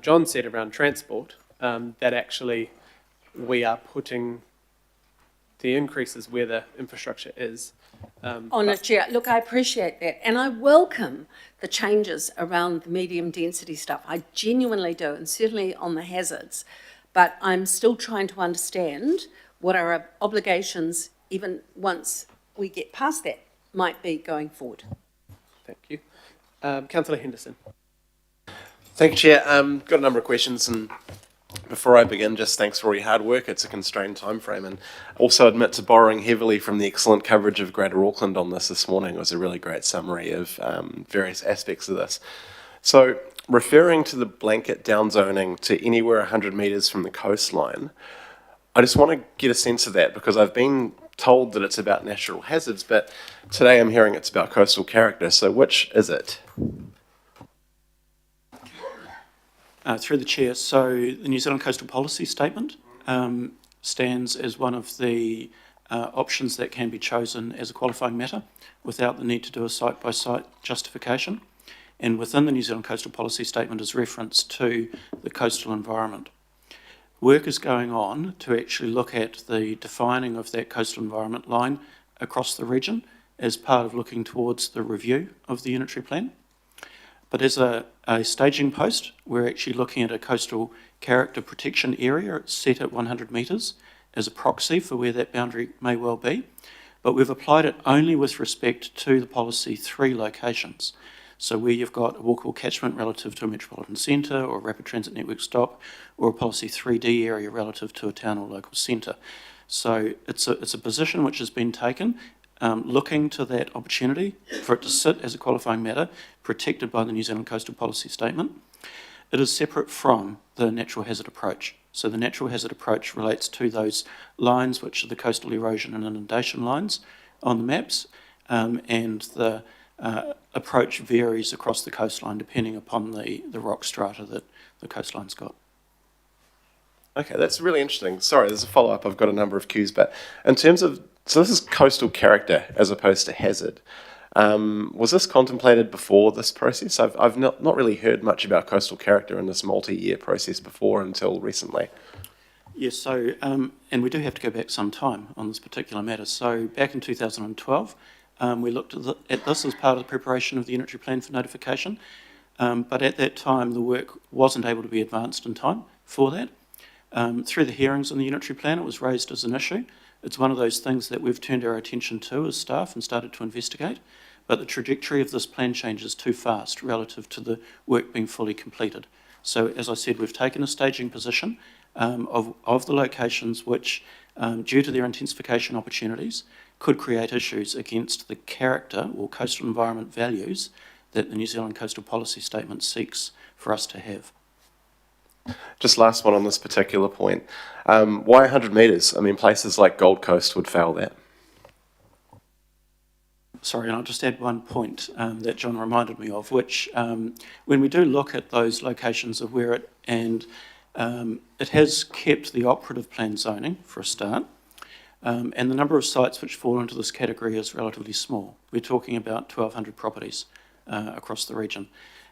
John said around transport, that actually we are putting the increases where the infrastructure is. Chair, look, I appreciate that. And I welcome the changes around the medium density stuff. I genuinely do, and certainly on the hazards. But I'm still trying to understand what our obligations, even once we get past that, might be going forward. Thank you. Councillor Henderson. Thank you, Chair. Got a number of questions, and before I begin, just thanks for all your hard work. It's a constrained time frame, and also admit to borrowing heavily from the excellent coverage of Greater Auckland on this morning. It was a really great summary of various aspects of this. So, referring to the blanket downzoning to anywhere 100 metres from the coastline, I just want to get a sense of that, because I've been told that it's about natural hazards, but today I'm hearing it's about coastal character. So which is it? Through the Chair, so the New Zealand Coastal Policy Statement stands as one of the options that can be chosen as a qualifying matter without the need to do a site-by-site justification. And within the New Zealand Coastal Policy Statement is reference to the coastal environment. Work is going on to actually look at the defining of that coastal environment line across the region as part of looking towards the review of the unitary plan. But as a staging post, we're actually looking at a coastal character protection area. It's set at 100 metres as a proxy for where that boundary may well be. But we've applied it only with respect to the policy 3 locations. So where you've got a walkable catchment relative to a metropolitan centre or a rapid transit network stop, or a policy 3D area relative to a town or local centre. So it's a position which has been taken, looking to that opportunity for it to sit as a qualifying matter protected by the New Zealand Coastal Policy Statement. It is separate from the natural hazard approach. So the natural hazard approach relates to those lines which are the coastal erosion and inundation lines on the maps, and the approach varies across the coastline depending upon the rock strata that the coastline's got. Okay, that's really interesting. Sorry, there's a follow-up. I've got a number of cues, but in terms of, so this is coastal character as opposed to hazard. Was this contemplated before this process? I've not really heard much about coastal character in this multi-year process before until recently. Yes, so, and we do have to go back some time on this particular matter. So back in 2012, we looked at this as part of the preparation of the unitary plan for notification, but at that time the work wasn't able to be advanced in time for that. Through the hearings on the unitary plan, it was raised as an issue. It's one of those things that we've turned our attention to as staff and started to investigate, but the trajectory of this plan change is too fast relative to the work being fully completed. So as I said, we've taken a staging position of the locations which, due to their intensification opportunities, could create issues against the character or coastal environment values that the New Zealand Coastal Policy Statement seeks for us to have. Just last one on this particular point. Why 100 metres? I mean, places like Gold Coast would fail that. Sorry, and I'll just add one point that John reminded me of, which when we do look at those locations of where it, and it has kept the operative plan zoning for a start, and the number of sites which fall into this category is relatively small. We're talking about 1,200 properties across the region.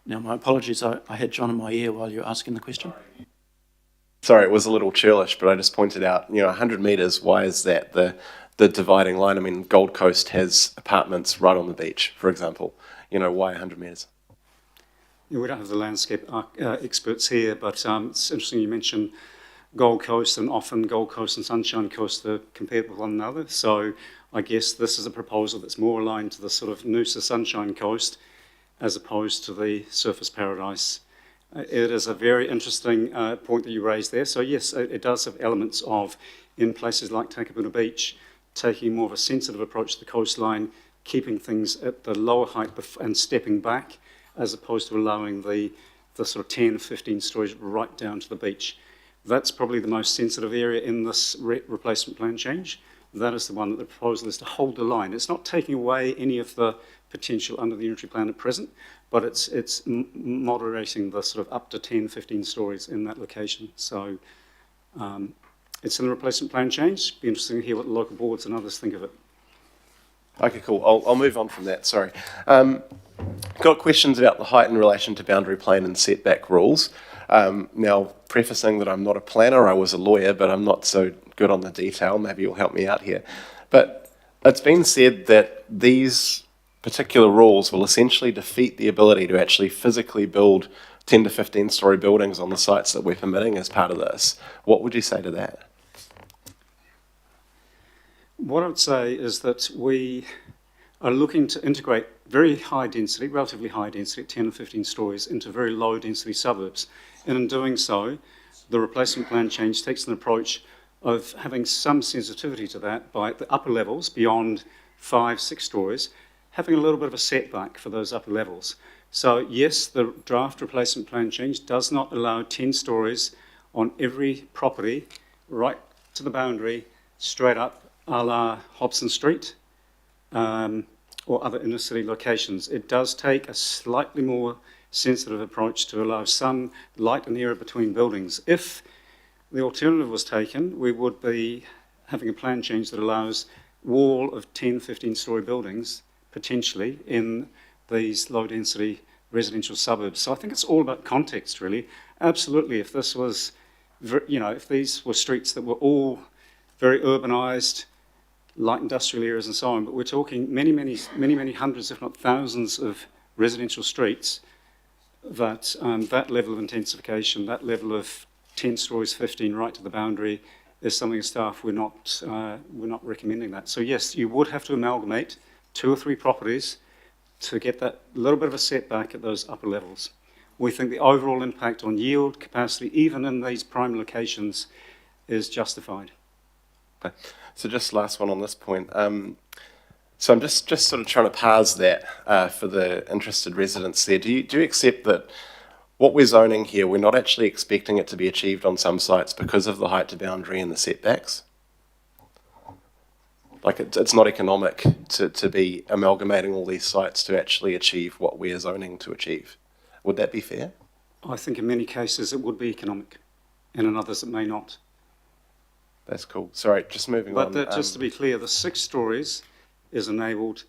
Now, my apologies, I had John in my ear while you were asking the question. Sorry, it was a little churlish, but I just pointed out, 100 metres, why is that the dividing line? I mean, Gold Coast has apartments right on the beach, for example. Why 100 metres? Yeah, we don't have the landscape experts here, but it's interesting you mentioned Gold Coast, and often Gold Coast and Sunshine Coast are compared with one another. So I guess this is a proposal that's more aligned to the sort of Noosa Sunshine Coast as opposed to the Surfers Paradise. It is a very interesting point that you raised there. So yes, it does have elements of, in places like Takapuna Beach, taking more of a sensitive approach to the coastline, keeping things at the lower height and stepping back, as opposed to allowing the sort of 10, 15 stories right down to the beach. That's probably the most sensitive area in this replacement plan change. That is the one that the proposal is to hold the line. It's not taking away any of the potential under the unitary plan at present, but it's moderating the sort of up to 10, 15 stories in that location. So it's in the replacement plan change. Be interesting to hear what the local boards and others think of it. Okay, cool. I'll move on from that, sorry. Got questions about the height in relation to boundary plane and setback rules. Now, prefacing that I'm not a planner, I was a lawyer, but I'm not so good on the detail. Maybe you'll help me out here. But it's been said that these particular rules will essentially defeat the ability to actually physically build 10 to 15 story buildings on the sites that we're permitting as part of this. What would you say to that? What I would say is that we are looking to integrate very high density, relatively high density, 10 or 15 stories, into very low density suburbs. And in doing so, the replacement plan change takes an approach of having some sensitivity to that by the upper levels, beyond 5, 6 stories, having a little bit of a setback for those upper levels. So yes, the draft replacement plan change does not allow 10 stories on every property right to the boundary, straight up, a la Hobson Street, or other inner city locations. It does take a slightly more sensitive approach to allow some light and air between buildings. If the alternative was taken, we would be having a plan change that allows wall of 10, 15 story buildings potentially in these low density residential suburbs. So I think it's all about context, really. Absolutely, if this was, if these were streets that were all very urbanised, light industrial areas and so on, but we're talking many hundreds, if not thousands, of residential streets, that that level of intensification, that level of 10 stories, 15 right to the boundary, is something as staff we're not recommending that. So yes, you would have to amalgamate 2 or 3 properties to get that little bit of a setback at those upper levels. We think the overall impact on yield capacity, even in these prime locations, is justified. Okay. So just last one on this point. So I'm just sort of trying to parse that for the interested residents there. Do you accept that what we're zoning here, we're not actually expecting it to be achieved on some sites because of the height to boundary and the setbacks? Like it's not economic to be amalgamating all these sites to actually achieve what we're zoning to achieve. Would that be fair? I think in many cases it would be economic, and in others it may not. That's cool. Sorry, just moving on. But just to be clear, the 6 stories is enabled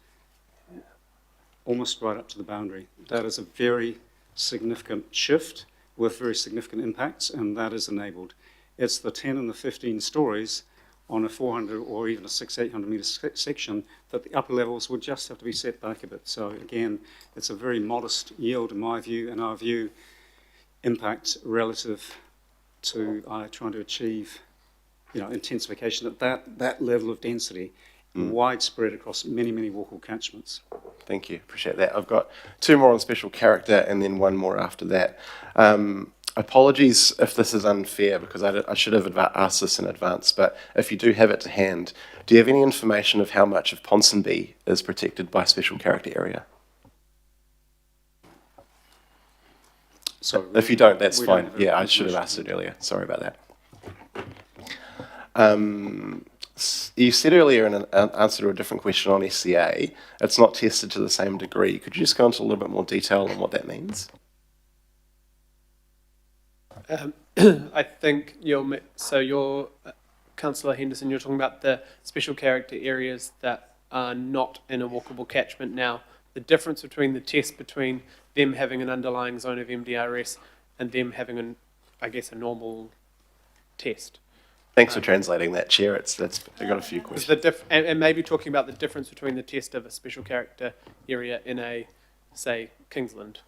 almost right up to the boundary. That is a very significant shift with very significant impacts, and that is enabled. It's the 10 and the 15 stories on a 400 or even a 600-800 metre section that the upper levels would just have to be set back a bit. So again, it's a very modest yield in my view, and our view, impact relative to trying to achieve intensification at that level of density, widespread across many walkable catchments. Thank you, appreciate that. I've got 2 more on special character and then 1 more after that. Apologies if this is unfair, because I should have asked this in advance, but if you do have it to hand, do you have any information of how much of Ponsonby is protected by special character area? So if you don't, that's fine. Yeah, I should have asked it earlier. Sorry about that. You said earlier in an answer to a different question on SCA, it's not tested to the same degree. Could you just go into a little bit more detail on what that means? I think you're Councillor Henderson, you're talking about the special character areas that are not in a walkable catchment now. The difference between the test between them having an underlying zone of MDRS and them having a normal test. Thanks for translating that, Chair. I've got a few questions. And maybe talking about the difference between the test of a special character area in say, Kingsland.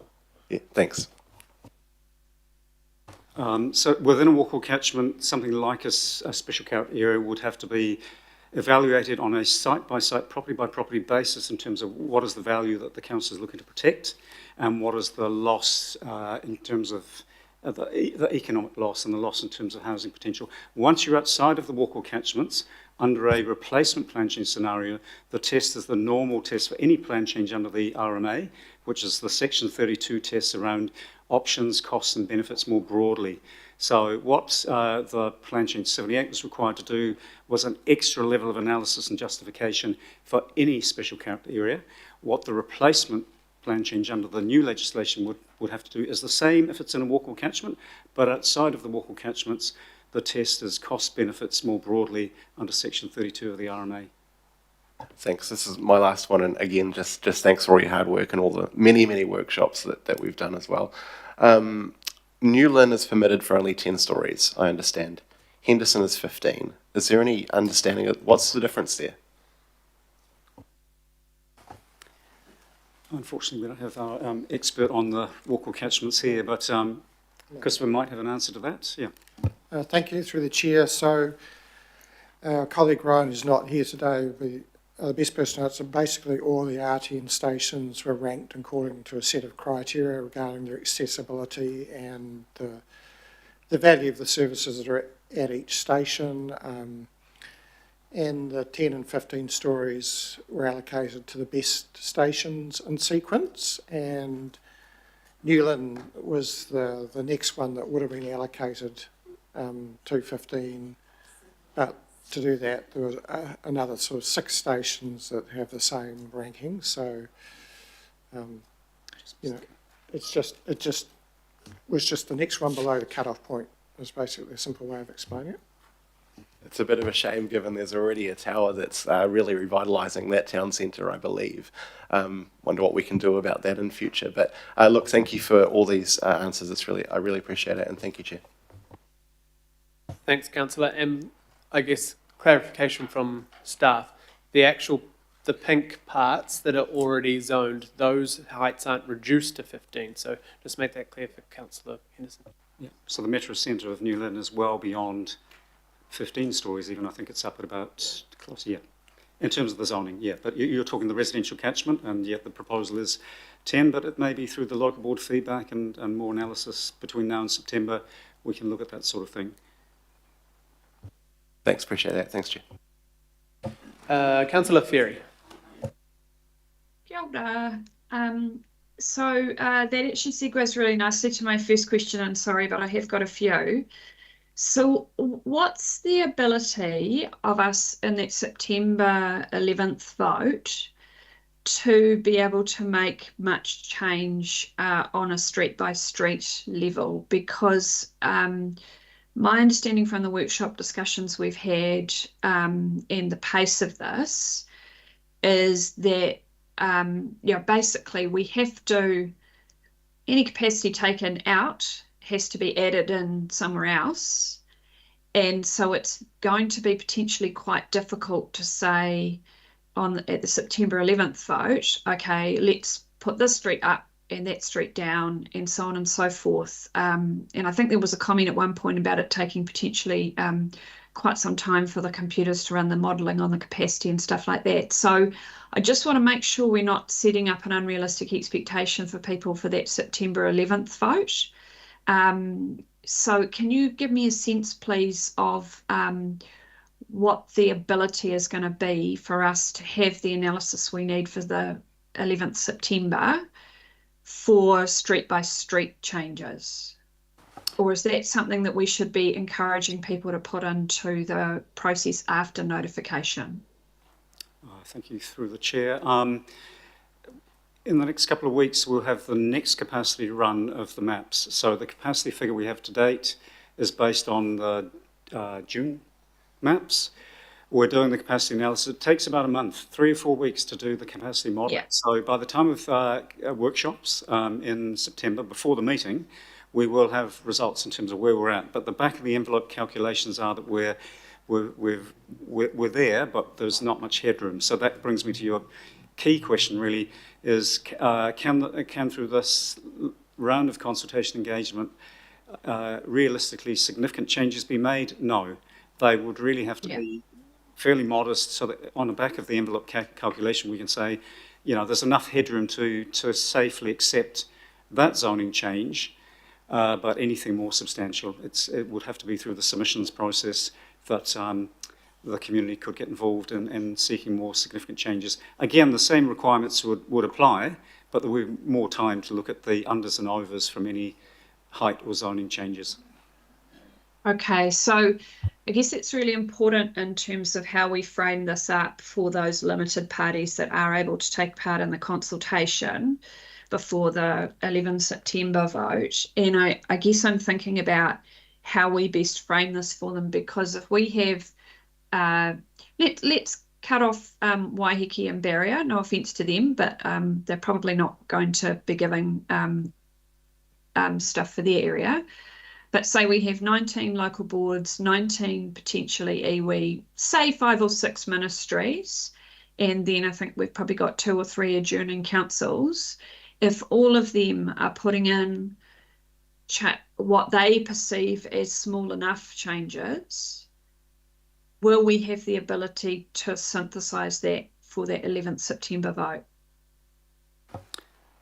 Yeah, thanks. So within a walkable catchment, something like a special character area would have to be evaluated on a site-by-site, property-by-property basis in terms of what is the value that the council is looking to protect and what is the loss in terms of the economic loss and the loss in terms of housing potential. Once you're outside of the walkable catchments, under a replacement plan change scenario, the test is the normal test for any plan change under the RMA, which is the Section 32 test around options, costs and benefits more broadly. So what the Plan Change 78 was required to do was an extra level of analysis and justification for any special character area. What the replacement plan change under the new legislation would have to do is the same if it's in a walkable catchment, but outside of the walkable catchments, the test is cost benefits more broadly under Section 32 of the RMA. Thanks. This is my last one, and again, just thanks for all your hard work and all the many workshops that we've done as well. New Lynn is permitted for only 10 stories, I understand. Henderson is 15. Is there any understanding of what's the difference there? Unfortunately, we don't have our expert on the walkable catchments here, but Christopher might have an answer to that. Yeah. Thank you, through the chair. So our colleague Ryan is not here today. The best person to answer, basically all the RTN stations were ranked according to a set of criteria regarding their accessibility and the value of the services that are at each station. And the 10 and 15 stories were allocated to the best stations in sequence, and Newland was the next one that would have been allocated to 15, but to do that there was another sort of 6 stations that have the same ranking. So you know, it just was just the next one below the cut-off point is basically a simple way of explaining it. It's a bit of a shame given there's already a tower that's really revitalising that town centre, I believe. Wonder what we can do about that in future. But look, thank you for all these answers. I really appreciate it, and thank you, Chair. Thanks, Councillor. And I guess clarification from staff, the pink parts that are already zoned, those heights aren't reduced to 15. So just make that clear for Councillor Henderson. Yeah. So the metro centre of New Lynn is well beyond 15 stories even. I think it's up at about close, yeah. In terms of the zoning, yeah. But you're talking the residential catchment, and yet the proposal is 10, but it may be through the local board feedback and more analysis between now and September, we can look at that sort of thing. Thanks, appreciate that. Thanks, Chair. Councillor Ferry. Kia ora. So that actually segues really nicely to my first question, and sorry, but I have got a few. So what's the ability of us in that September 11th vote to be able to make much change on a street by street level? Because my understanding from the workshop discussions we've had and the pace of this is that basically we have to, any capacity taken out has to be added in somewhere else. And so it's going to be potentially quite difficult to say at the September 11th vote, okay, let's put this street up and that street down and so on and so forth. And I think there was a comment at one point about it taking potentially quite some time for the computers to run the modelling on the capacity and stuff like that. So I just want to make sure we're not setting up an unrealistic expectation for people for that September 11th vote. So can you give me a sense, please, of what the ability is going to be for us to have the analysis we need for the 11th September for street by street changes? Or is that something that we should be encouraging people to put into the process after notification? Thank you, through the chair. In the next couple of weeks, we'll have the next capacity run of the maps. So the capacity figure we have to date is based on the June maps. We're doing the capacity analysis. It takes about a month, 3 or 4 weeks to do the capacity model. Yeah. So by the time of workshops in September, before the meeting, we will have results in terms of where we're at. But the back of the envelope calculations are that we're there, but there's not much headroom. So that brings me to your key question, really, is can through this round of consultation engagement realistically significant changes be made? No, they would really have to be fairly modest, so that on the back of the envelope calculation we can say, there's enough headroom to safely accept that zoning change, but anything more substantial, it would have to be through the submissions process that the community could get involved in seeking more significant changes. Again, the same requirements would apply, but there would be more time to look at the unders and overs from any height or zoning changes. Okay, so I guess it's really important in terms of how we frame this up for those limited parties that are able to take part in the consultation before the 11 September vote. And I guess I'm thinking about how we best frame this for them, because if we have let's cut off Waiheke and Barrier, no offence to them, but they're probably not going to be giving stuff for their area. But say we have 19 local boards, 19 potentially iwi, say 5 or 6 ministries, and then I think we've probably got 2 or 3 adjourning councils. If all of them are putting in what they perceive as small enough changes, will we have the ability to synthesise that for that 11th September vote?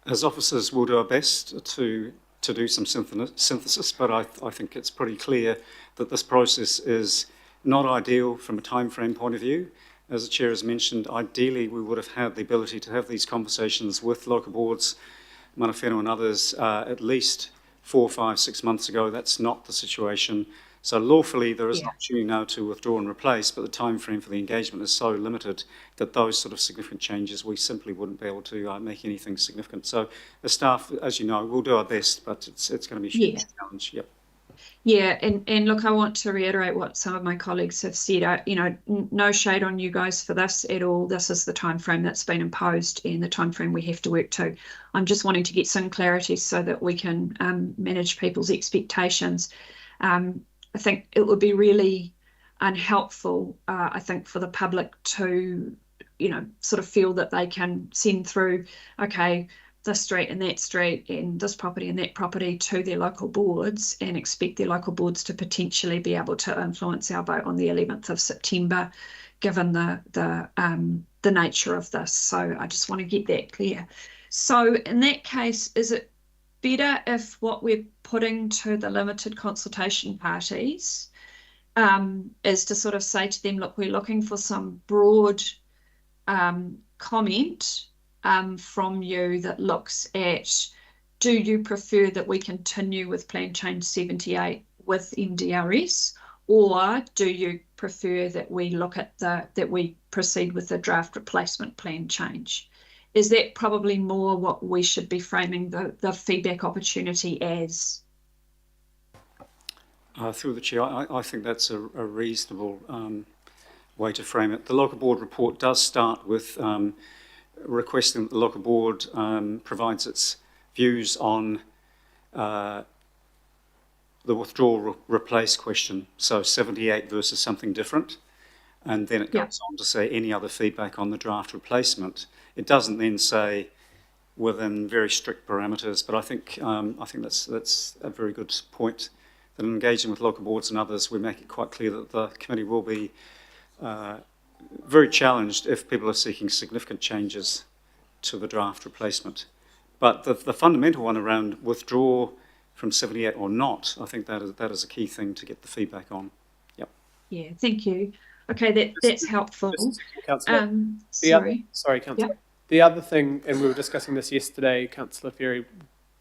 As officers, we'll do our best to do some synthesis, but I think it's pretty clear that this process is not ideal from a time frame point of view. As the Chair has mentioned, ideally we would have had the ability to have these conversations with local boards, mana whenua and others, at least 4, 5, 6 months ago. That's not the situation. So lawfully there is an opportunity now to withdraw and replace, but the time frame for the engagement is so limited that those sort of significant changes, we simply wouldn't be able to make anything significant. So the staff, as you know, will do our best, but it's going to be a huge challenge. Yep. Yeah, and look, I want to reiterate what some of my colleagues have said. No shade on you guys for this at all. This is the time frame that's been imposed and the time frame we have to work to. I'm just wanting to get some clarity so that we can manage people's expectations. I think it would be really unhelpful, I think, for the public to, sort of feel that they can send through, okay, this street and this property and that property to their local boards and expect their local boards to potentially be able to influence our vote on the 11th of September, given the nature of this. So I just want to get that clear. So in that case, is it better if what we're putting to the limited consultation parties is to sort of say to them, look, we're looking for some broad comment from you that looks at, do you prefer that we continue with Plan Change 78 with MDRS, or do you prefer that we look at that we proceed with the draft replacement plan change? Is that probably more what we should be framing the feedback opportunity as? Through the Chair, I think that's a reasonable way to frame it. The local board report does start with requesting that the local board provides its views on the withdrawal replace question, so 78 versus something different, and then it goes on to say any other feedback on the draft replacement. It doesn't then say within very strict parameters, but I think that's a very good point. That in engaging with local boards and others, we make it quite clear that the committee will be very challenged if people are seeking significant changes to the draft replacement. But the fundamental one around withdraw from 78 or not, I think that is a key thing to get the feedback on. Yep. Yeah, thank you. Okay, that's helpful. Councillor. Sorry, Councillor. Yep. The other thing, and we were discussing this yesterday, Councillor Ferry,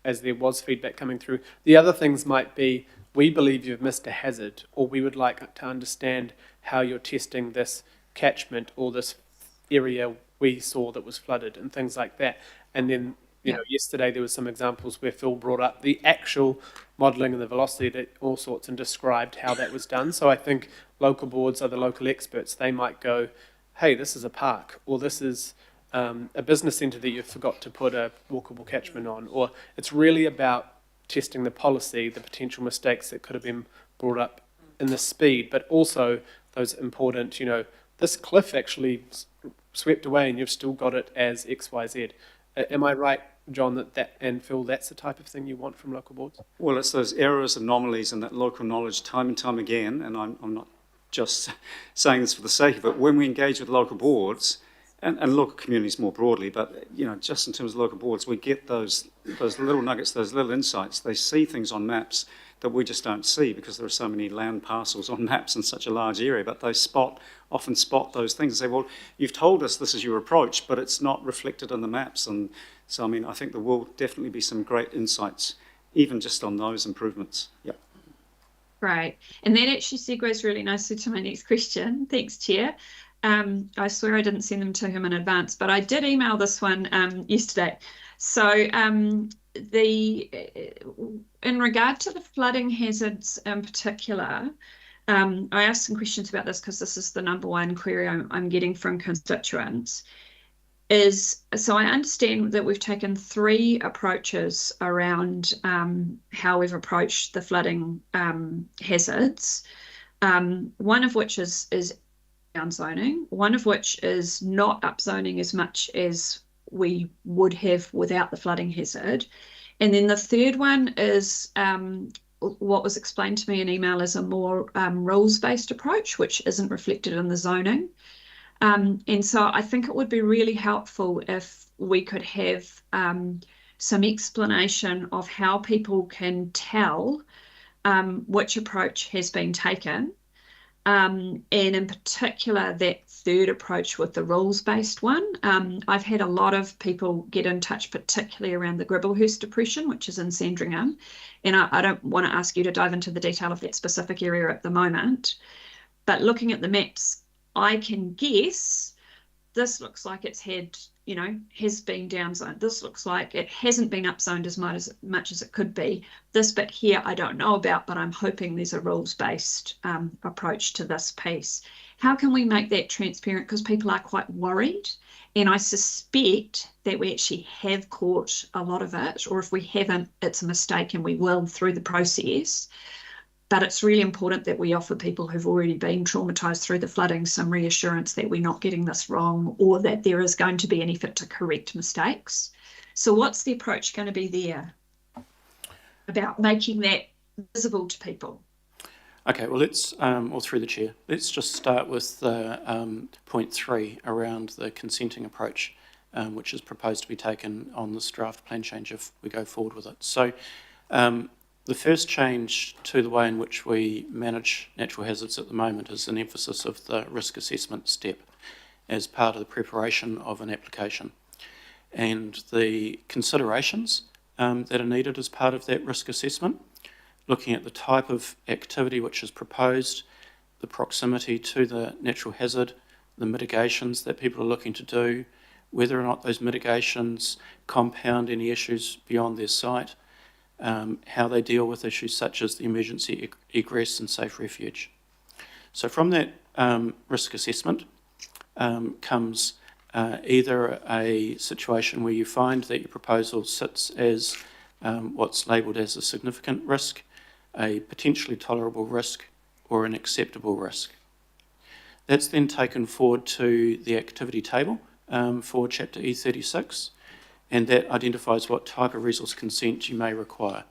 as there was feedback coming through, the other things might be, we believe you've missed a hazard, or we would like to understand how you're testing this catchment or this area we saw that was flooded and things like that. And then, you know, yesterday there was some examples where Phil brought up the actual modelling and the velocity, all sorts, and described how that was done. So I think local boards are the local experts. They might go, hey, this is a park, or this is a business centre that you forgot to put a walkable catchment on, or it's really about testing the policy, the potential mistakes that could have been brought up in the speed, but also those important, you know, this cliff actually swept away and you've still got it as XYZ. Am I right, John, that and Phil, that's the type of thing you want from local boards? Well, it's those errors, anomalies, and that local knowledge time and time again, and I'm not just saying this for the sake of it, when we engage with local boards, and local communities more broadly, but you know, just in terms of local boards, we get those little nuggets, those little insights. They see things on maps that we just don't see because there are so many land parcels on maps in such a large area, but they often spot those things and say, well, you've told us this is your approach, but it's not reflected in the maps. And so, I mean, I think there will definitely be some great insights, even just on those improvements. Yep. Right. And that actually segues really nicely to my next question. Thanks, Chair. I swear I didn't send them to him in advance, but I did email this one yesterday. So in regard to the flooding hazards in particular, I asked some questions about this because this is the number one query I'm getting from constituents. so I understand that we've taken 3 approaches around how we've approached the flooding hazards. One of which is down zoning, one of which is not upzoning as much as we would have without the flooding hazard. And then the third one is what was explained to me in email as a more rules-based approach, which isn't reflected in the zoning. And so I think it would be really helpful if we could have some explanation of how people can tell which approach has been taken. And in particular, that third approach with the rules-based one. I've had a lot of people get in touch, particularly around the Gribblehurst depression, which is in Sandringham. And I don't want to ask you to dive into the detail of that specific area at the moment. But looking at the maps, I can guess this looks like it's had, has been downzoned. This looks like it hasn't been upzoned as much as it could be. This bit here I don't know about, but I'm hoping there's a rules-based approach to this piece. How can we make that transparent? Because people are quite worried, and I suspect that we actually have caught a lot of it, or if we haven't, it's a mistake and we will through the process. But it's really important that we offer people who've already been traumatised through the flooding some reassurance that we're not getting this wrong, or that there is going to be an effort to correct mistakes. So what's the approach going to be there about making that visible to people? Okay, well, let's, or through the chair, let's just start with the point 3 around the consenting approach, which is proposed to be taken on this draft plan change if we go forward with it. So the first change to the way in which we manage natural hazards at the moment is an emphasis of the risk assessment step as part of the preparation of an application. And the considerations that are needed as part of that risk assessment, looking at the type of activity which is proposed, the proximity to the natural hazard, the mitigations that people are looking to do, whether or not those mitigations compound any issues beyond their site, how they deal with issues such as the emergency egress and safe refuge. So from that risk assessment comes either a situation where you find that your proposal sits as what's labelled as a significant risk, a potentially tolerable risk, or an acceptable risk. That's then taken forward to the activity table for Chapter E36, and that identifies what type of resource consent you may require.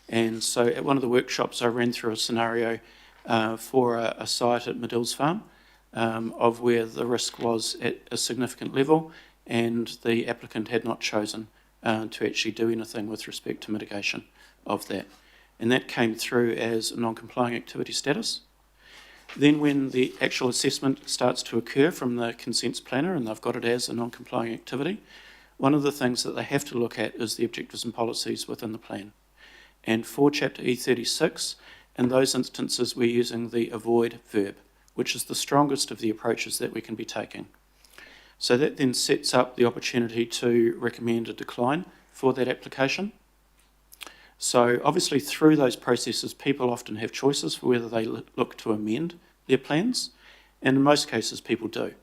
And so at one of the workshops I ran through a scenario for a site at Medill's Farm of where the risk was at a significant level and the applicant had not chosen to actually do anything with respect to mitigation of that. And that came through as a non-complying activity status. Then when the actual assessment starts to occur from the consents planner and they've got it as a non-complying activity, one of the things that they have to look at is the objectives and policies within the plan. And for Chapter E36, in those instances, we're using the avoid verb, which is the strongest of the approaches that we can be taking. So that then sets up the opportunity to recommend a decline for that application. So obviously through those processes, people often have choices for whether they look to amend their plans, and in most cases people do,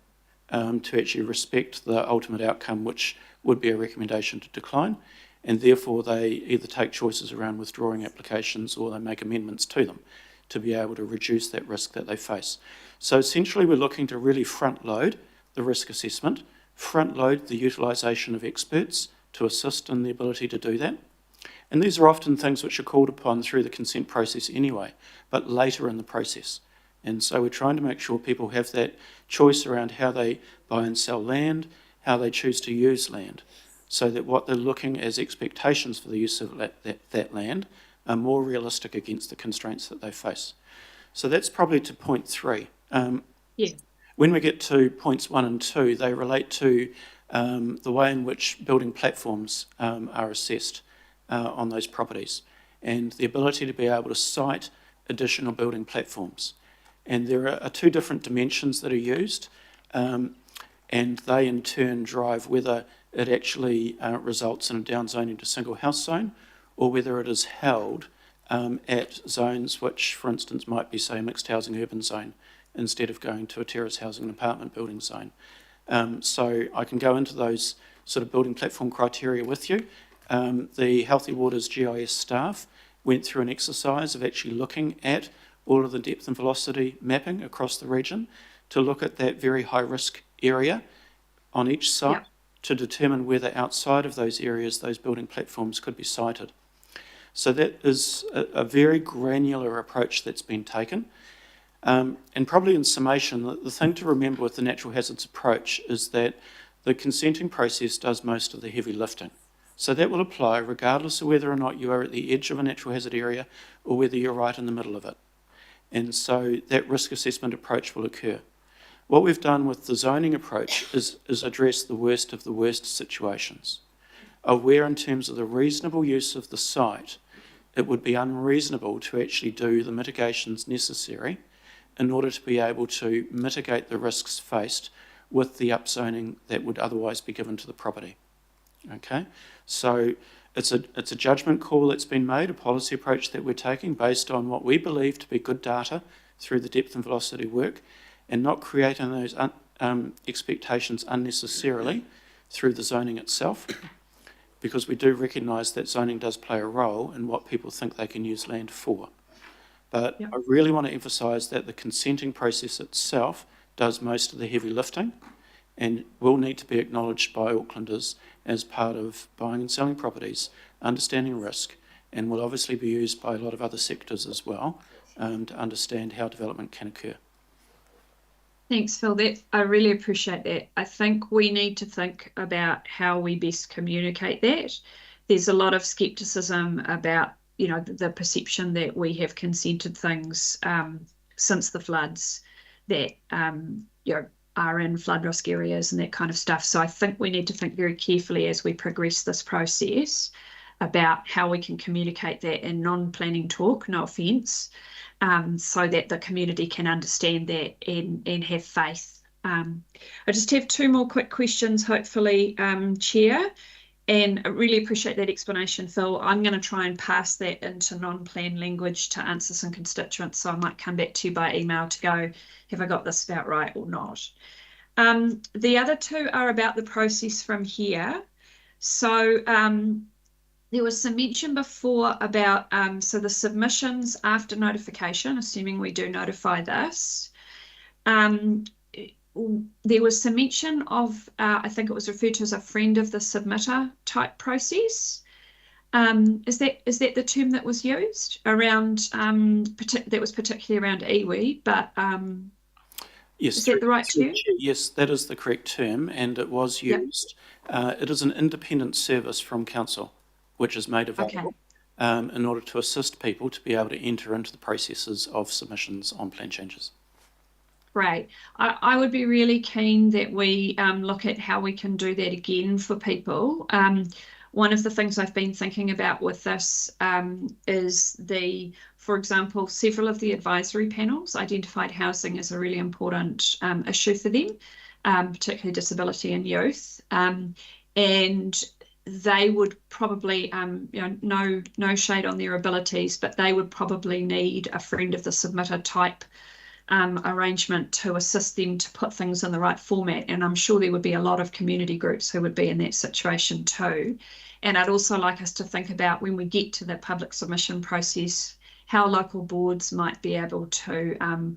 to actually respect the ultimate outcome, which would be a recommendation to decline, and therefore they either take choices around withdrawing applications or they make amendments to them to be able to reduce that risk that they face. So essentially we're looking to really front load the risk assessment, front load the utilisation of experts to assist in the ability to do that. And these are often things which are called upon through the consent process anyway, but later in the process. And so we're trying to make sure people have that choice around how they buy and sell land, how they choose to use land, so that what they're looking as expectations for the use of that land are more realistic against the constraints that they face. So that's probably to point 3. Yeah. When we get to points 1 and 2, they relate to the way in which building platforms are assessed on those properties and the ability to be able to site additional building platforms. And there are 2 different dimensions that are used, and they in turn drive whether it actually results in a downzoning to single house zone or whether it is held at zones which, for instance, might be, say, a mixed housing urban zone instead of going to a terrace housing and apartment building zone. So I can go into those sort of building platform criteria with you. The Healthy Waters GIS staff went through an exercise of actually looking at all of the depth and velocity mapping across the region to look at that very high risk area on each site. Yep. To determine whether outside of those areas those building platforms could be sited. So that is a very granular approach that's been taken. And probably in summation, the thing to remember with the natural hazards approach is that the consenting process does most of the heavy lifting. So that will apply regardless of whether or not you are at the edge of a natural hazard area or whether you're right in the middle of it. And so that risk assessment approach will occur. What we've done with the zoning approach is address the worst of the worst situations, of where in terms of the reasonable use of the site, it would be unreasonable to actually do the mitigations necessary in order to be able to mitigate the risks faced with the upzoning that would otherwise be given to the property. Okay, so it's a judgment call that's been made, a policy approach that we're taking based on what we believe to be good data through the depth and velocity work, and not creating those expectations unnecessarily through the zoning itself, because we do recognise that zoning does play a role in what people think they can use land for. But I really want to emphasise that the consenting process itself does most of the heavy lifting and will need to be acknowledged by Aucklanders as part of buying and selling properties, understanding risk, and will obviously be used by a lot of other sectors as well to understand how development can occur. Thanks, Phil. I really appreciate that. I think we need to think about how we best communicate that. There's a lot of scepticism about, the perception that we have consented things since the floods that, are in flood risk areas and that kind of stuff. So I think we need to think very carefully as we progress this process about how we can communicate that in non-planning talk, no offence, so that the community can understand that and have faith. I just have two more quick questions, hopefully, Chair, and I really appreciate that explanation, Phil. I'm going to try and pass that into non-plan language to answer some constituents, so I might come back to you by email to go, have I got this about right or not? The other two are about the process from here. So there was some mention before about so the submissions after notification, assuming we do notify this. There was some mention of, I think it was referred to as a friend of the submitter type process. Is that the term that was used around, that was particularly around iwi, but yes, is that the right term? Yes, that is the correct term, and it was used. Yep. It is an independent service from council, which is made available in order to assist people to be able to enter into the processes of submissions on plan changes. Right. I would be really keen that we look at how we can do that again for people. One of the things I've been thinking about with this is for example, several of the advisory panels identified housing as a really important issue for them, particularly disability and youth. And they would probably, no shade on their abilities, but they would probably need a friend of the submitter type arrangement to assist them to put things in the right format. And I'm sure there would be a lot of community groups who would be in that situation too. And I'd also like us to think about, when we get to the public submission process, how local boards might be able to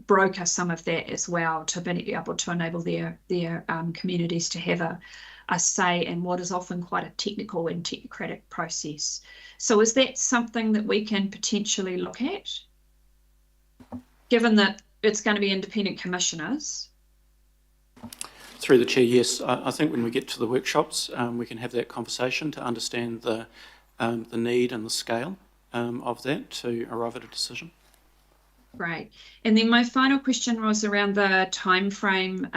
broker some of that as well, to be able to enable their communities to have a say in what is often quite a technical and technocratic process. So is that something that we can potentially look at, given that it's going to be independent commissioners? Through the chair, yes. I think when we get to the workshops, we can have that conversation to understand the need and the scale of that to arrive at a decision. Right. And then my final question was around the time frame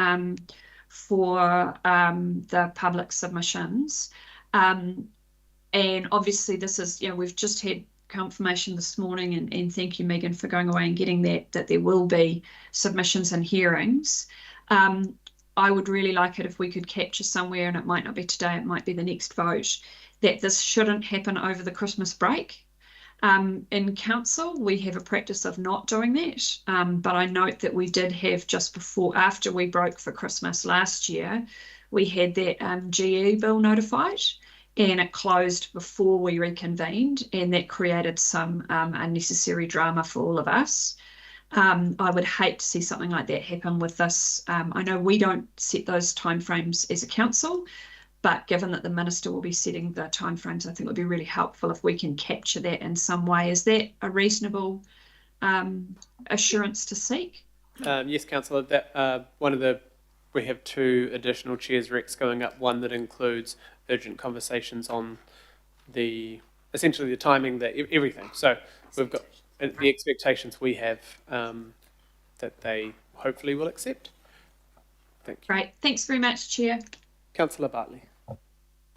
for the public submissions. And obviously this is, we've just had confirmation this morning, and thank you, Megan, for going away and getting that there will be submissions and hearings. I would really like it if we could capture somewhere, and it might not be today, it might be the next vote, that this shouldn't happen over the Christmas break. In council, we have a practice of not doing that, but I note that we did have after we broke for Christmas last year, we had that GE bill notified, and it closed before we reconvened, and that created some unnecessary drama for all of us. I would hate to see something like that happen with this. I know we don't set those timeframes as a council, but given that the minister will be setting the timeframes, I think it would be really helpful if we can capture that in some way. Is that a reasonable assurance to seek? Yes, councillor. We have 2 additional chairs recs going up. One that includes urgent conversations on essentially the timing, everything. So we've got the expectations we have that they hopefully will accept. Thank you. Great. Thanks very much, Chair. Councillor Bartley.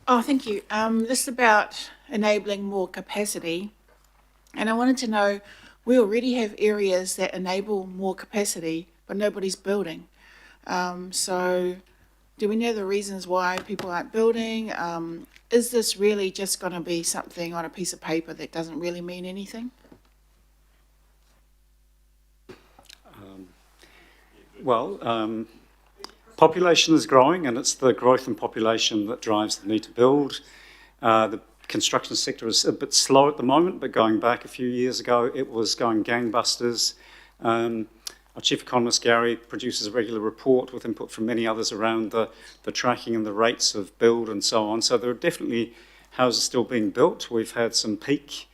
Oh, thank you. This is about enabling more capacity. And I wanted to know, we already have areas that enable more capacity, but nobody's building. So do we know the reasons why people aren't building? Is this really just going to be something on a piece of paper that doesn't really mean anything? Population is growing, and it's the growth in population that drives the need to build. The construction sector is a bit slow at the moment, but going back a few years ago, it was going gangbusters. Our chief economist, Gary, produces a regular report with input from many others around the tracking and the rates of build and so on. So there are definitely houses still being built. We've had some peak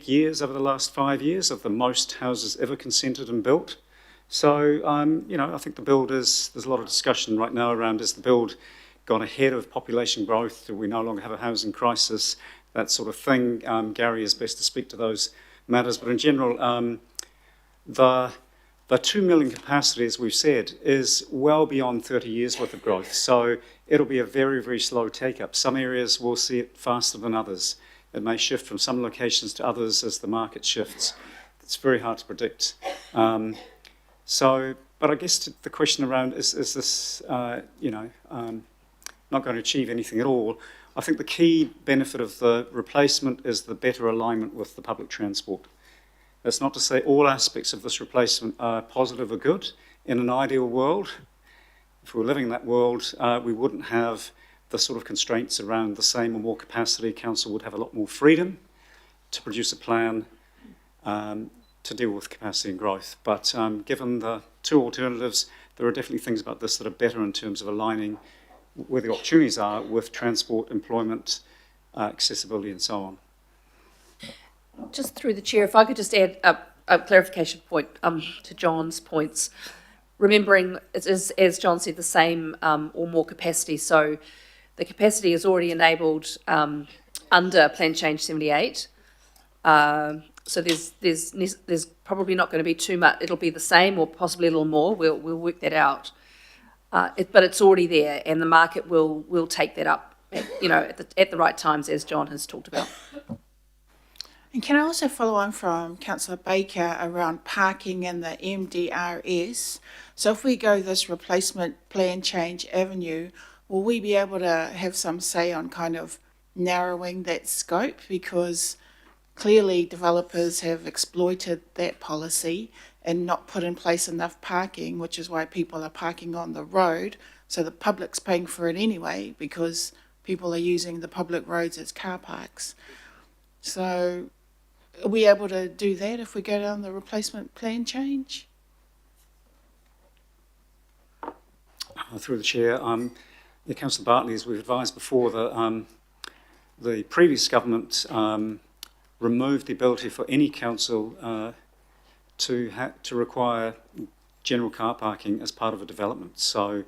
years over the last 5 years of the most houses ever consented and built. So, I think there's a lot of discussion right now around, is the build gone ahead of population growth? Do we no longer have a housing crisis? That sort of thing. Gary is best to speak to those matters. But in general, the 2 million capacity, as we've said, is well beyond 30 years worth of growth. So it'll be a very, very slow take-up. Some areas will see it faster than others. It may shift from some locations to others as the market shifts. It's very hard to predict. But I guess the question around, is this, not going to achieve anything at all? I think the key benefit of the replacement is the better alignment with the public transport. That's not to say all aspects of this replacement are positive or good. In an ideal world, if we were living in that world, we wouldn't have the sort of constraints around the same or more capacity. Council would have a lot more freedom to produce a plan to deal with capacity and growth. But given the 2 alternatives, there are definitely things about this that are better in terms of aligning where the opportunities are with transport, employment, accessibility and so on. Just through the chair, if I could just add a clarification point to John's points. Remembering it is, as John said, the same or more capacity. So the capacity is already enabled under Plan Change 78. So there's probably not going to be too much. It'll be the same or possibly a little more. We'll work that out. But it's already there, and the market will take that up, at the right times, as John has talked about. And can I also follow on from Councillor Baker around parking and the MDRS? So if we go this replacement plan change avenue, will we be able to have some say on kind of narrowing that scope? Because clearly developers have exploited that policy and not put in place enough parking, which is why people are parking on the road. So the public's paying for it anyway because people are using the public roads as car parks. So are we able to do that if we go down the replacement plan change? Through the chair, Councillor Bartley, as we've advised before, the previous government removed the ability for any council to require general car parking as part of a development. So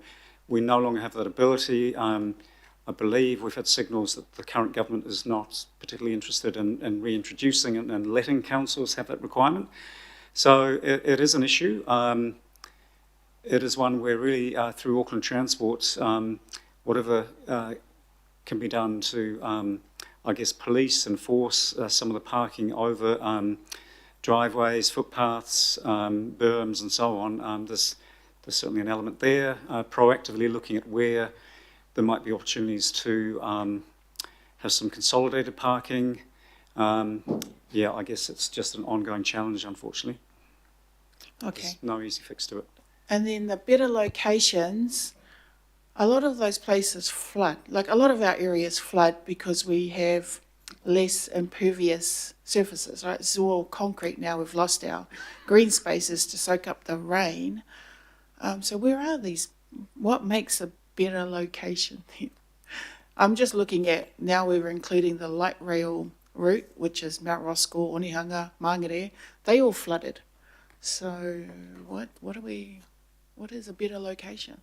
we no longer have that ability. I believe we've had signals that the current government is not particularly interested in reintroducing it and letting councils have that requirement. So it is an issue. It is one where really through Auckland Transport, whatever can be done to, police, enforce some of the parking over driveways, footpaths, berms and so on, there's certainly an element there. Proactively looking at where there might be opportunities to have some consolidated parking. yeah, I guess it's just an ongoing challenge, unfortunately. Okay. There's no easy fix to it. And then the better locations, a lot of those places flood. Like a lot of our areas flood because we have less impervious surfaces, right? It's all concrete now. We've lost our green spaces to soak up the rain. So where are these? What makes a better location? I'm just looking at, now we're including the light rail route, which is Mount Roscoe, Onehunga, Mangere. They all flooded. So what is a better location?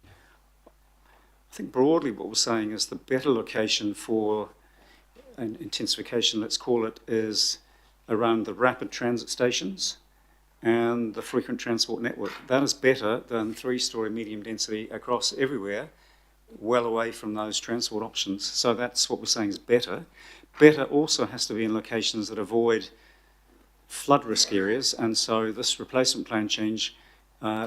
I think broadly what we're saying is the better location for an intensification, let's call it, is around the rapid transit stations and the frequent transport network. That is better than 3-storey medium density across everywhere, well away from those transport options. So that's what we're saying is better. Better also has to be in locations that avoid flood risk areas, and so this replacement plan change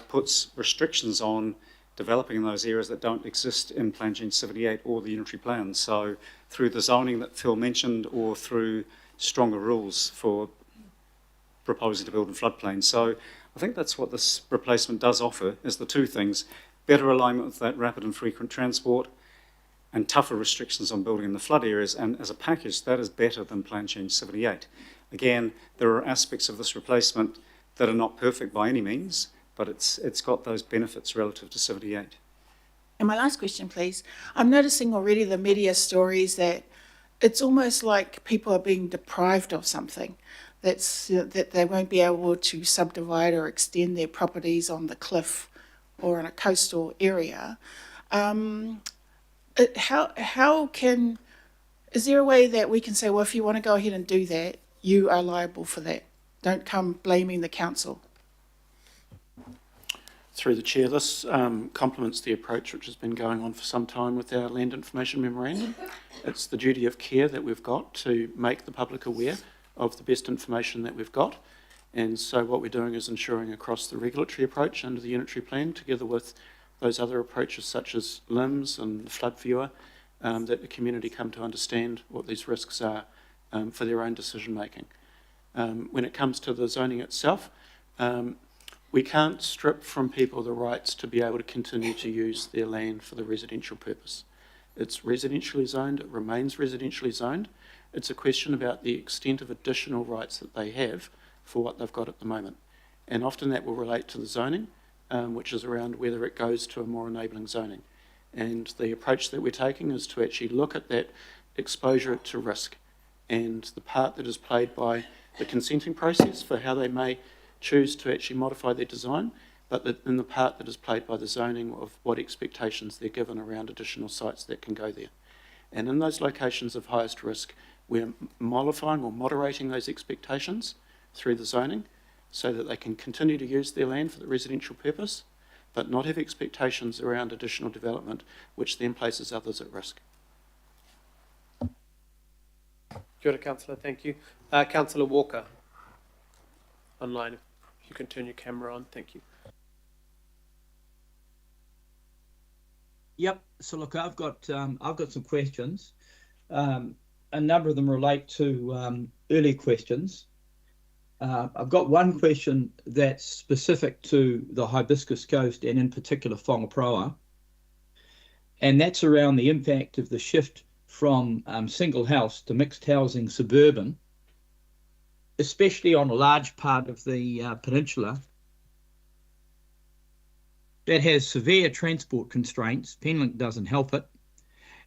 puts restrictions on developing in those areas that don't exist in Plan Change 78 or the unitary plan. So through the zoning that Phil mentioned, or through stronger rules for proposing to build in floodplains. So I think that's what this replacement does offer, is the two things: better alignment with that rapid and frequent transport, and tougher restrictions on building in the flood areas. And as a package, that is better than Plan Change 78. Again, there are aspects of this replacement that are not perfect by any means, but it's got those benefits relative to 78. And my last question, please. I'm noticing already the media stories that it's almost like people are being deprived of something. That they won't be able to subdivide or extend their properties on the cliff or in a coastal area. Is there a way that we can say, well, if you want to go ahead and do that, you are liable for that? Don't come blaming the council. Through the chair, this complements the approach which has been going on for some time with our land information memorandum. It's the duty of care that we've got to make the public aware of the best information that we've got. And so what we're doing is ensuring across the regulatory approach under the unitary plan, together with those other approaches such as LIMS and the flood viewer, that the community come to understand what these risks are for their own decision making. When it comes to the zoning itself, we can't strip from people the rights to be able to continue to use their land for the residential purpose. It's residentially zoned, it remains residentially zoned. It's a question about the extent of additional rights that they have for what they've got at the moment. And often that will relate to the zoning, which is around whether it goes to a more enabling zoning. And the approach that we're taking is to actually look at that exposure to risk and the part that is played by the consenting process for how they may choose to actually modify their design, but in the part that is played by the zoning of what expectations they're given around additional sites that can go there. And in those locations of highest risk, we're mollifying or moderating those expectations through the zoning so that they can continue to use their land for the residential purpose, but not have expectations around additional development, which then places others at risk. Kia ora, Councillor, thank you. Councillor Walker, online, if you can turn your camera on, thank you. Yep. So look, I've got some questions. A number of them relate to earlier questions. I've got one question that's specific to the Hibiscus Coast and in particular Whangaproa, and that's around the impact of the shift from single house to mixed housing suburban, especially on a large part of the peninsula that has severe transport constraints. Penlink doesn't help it,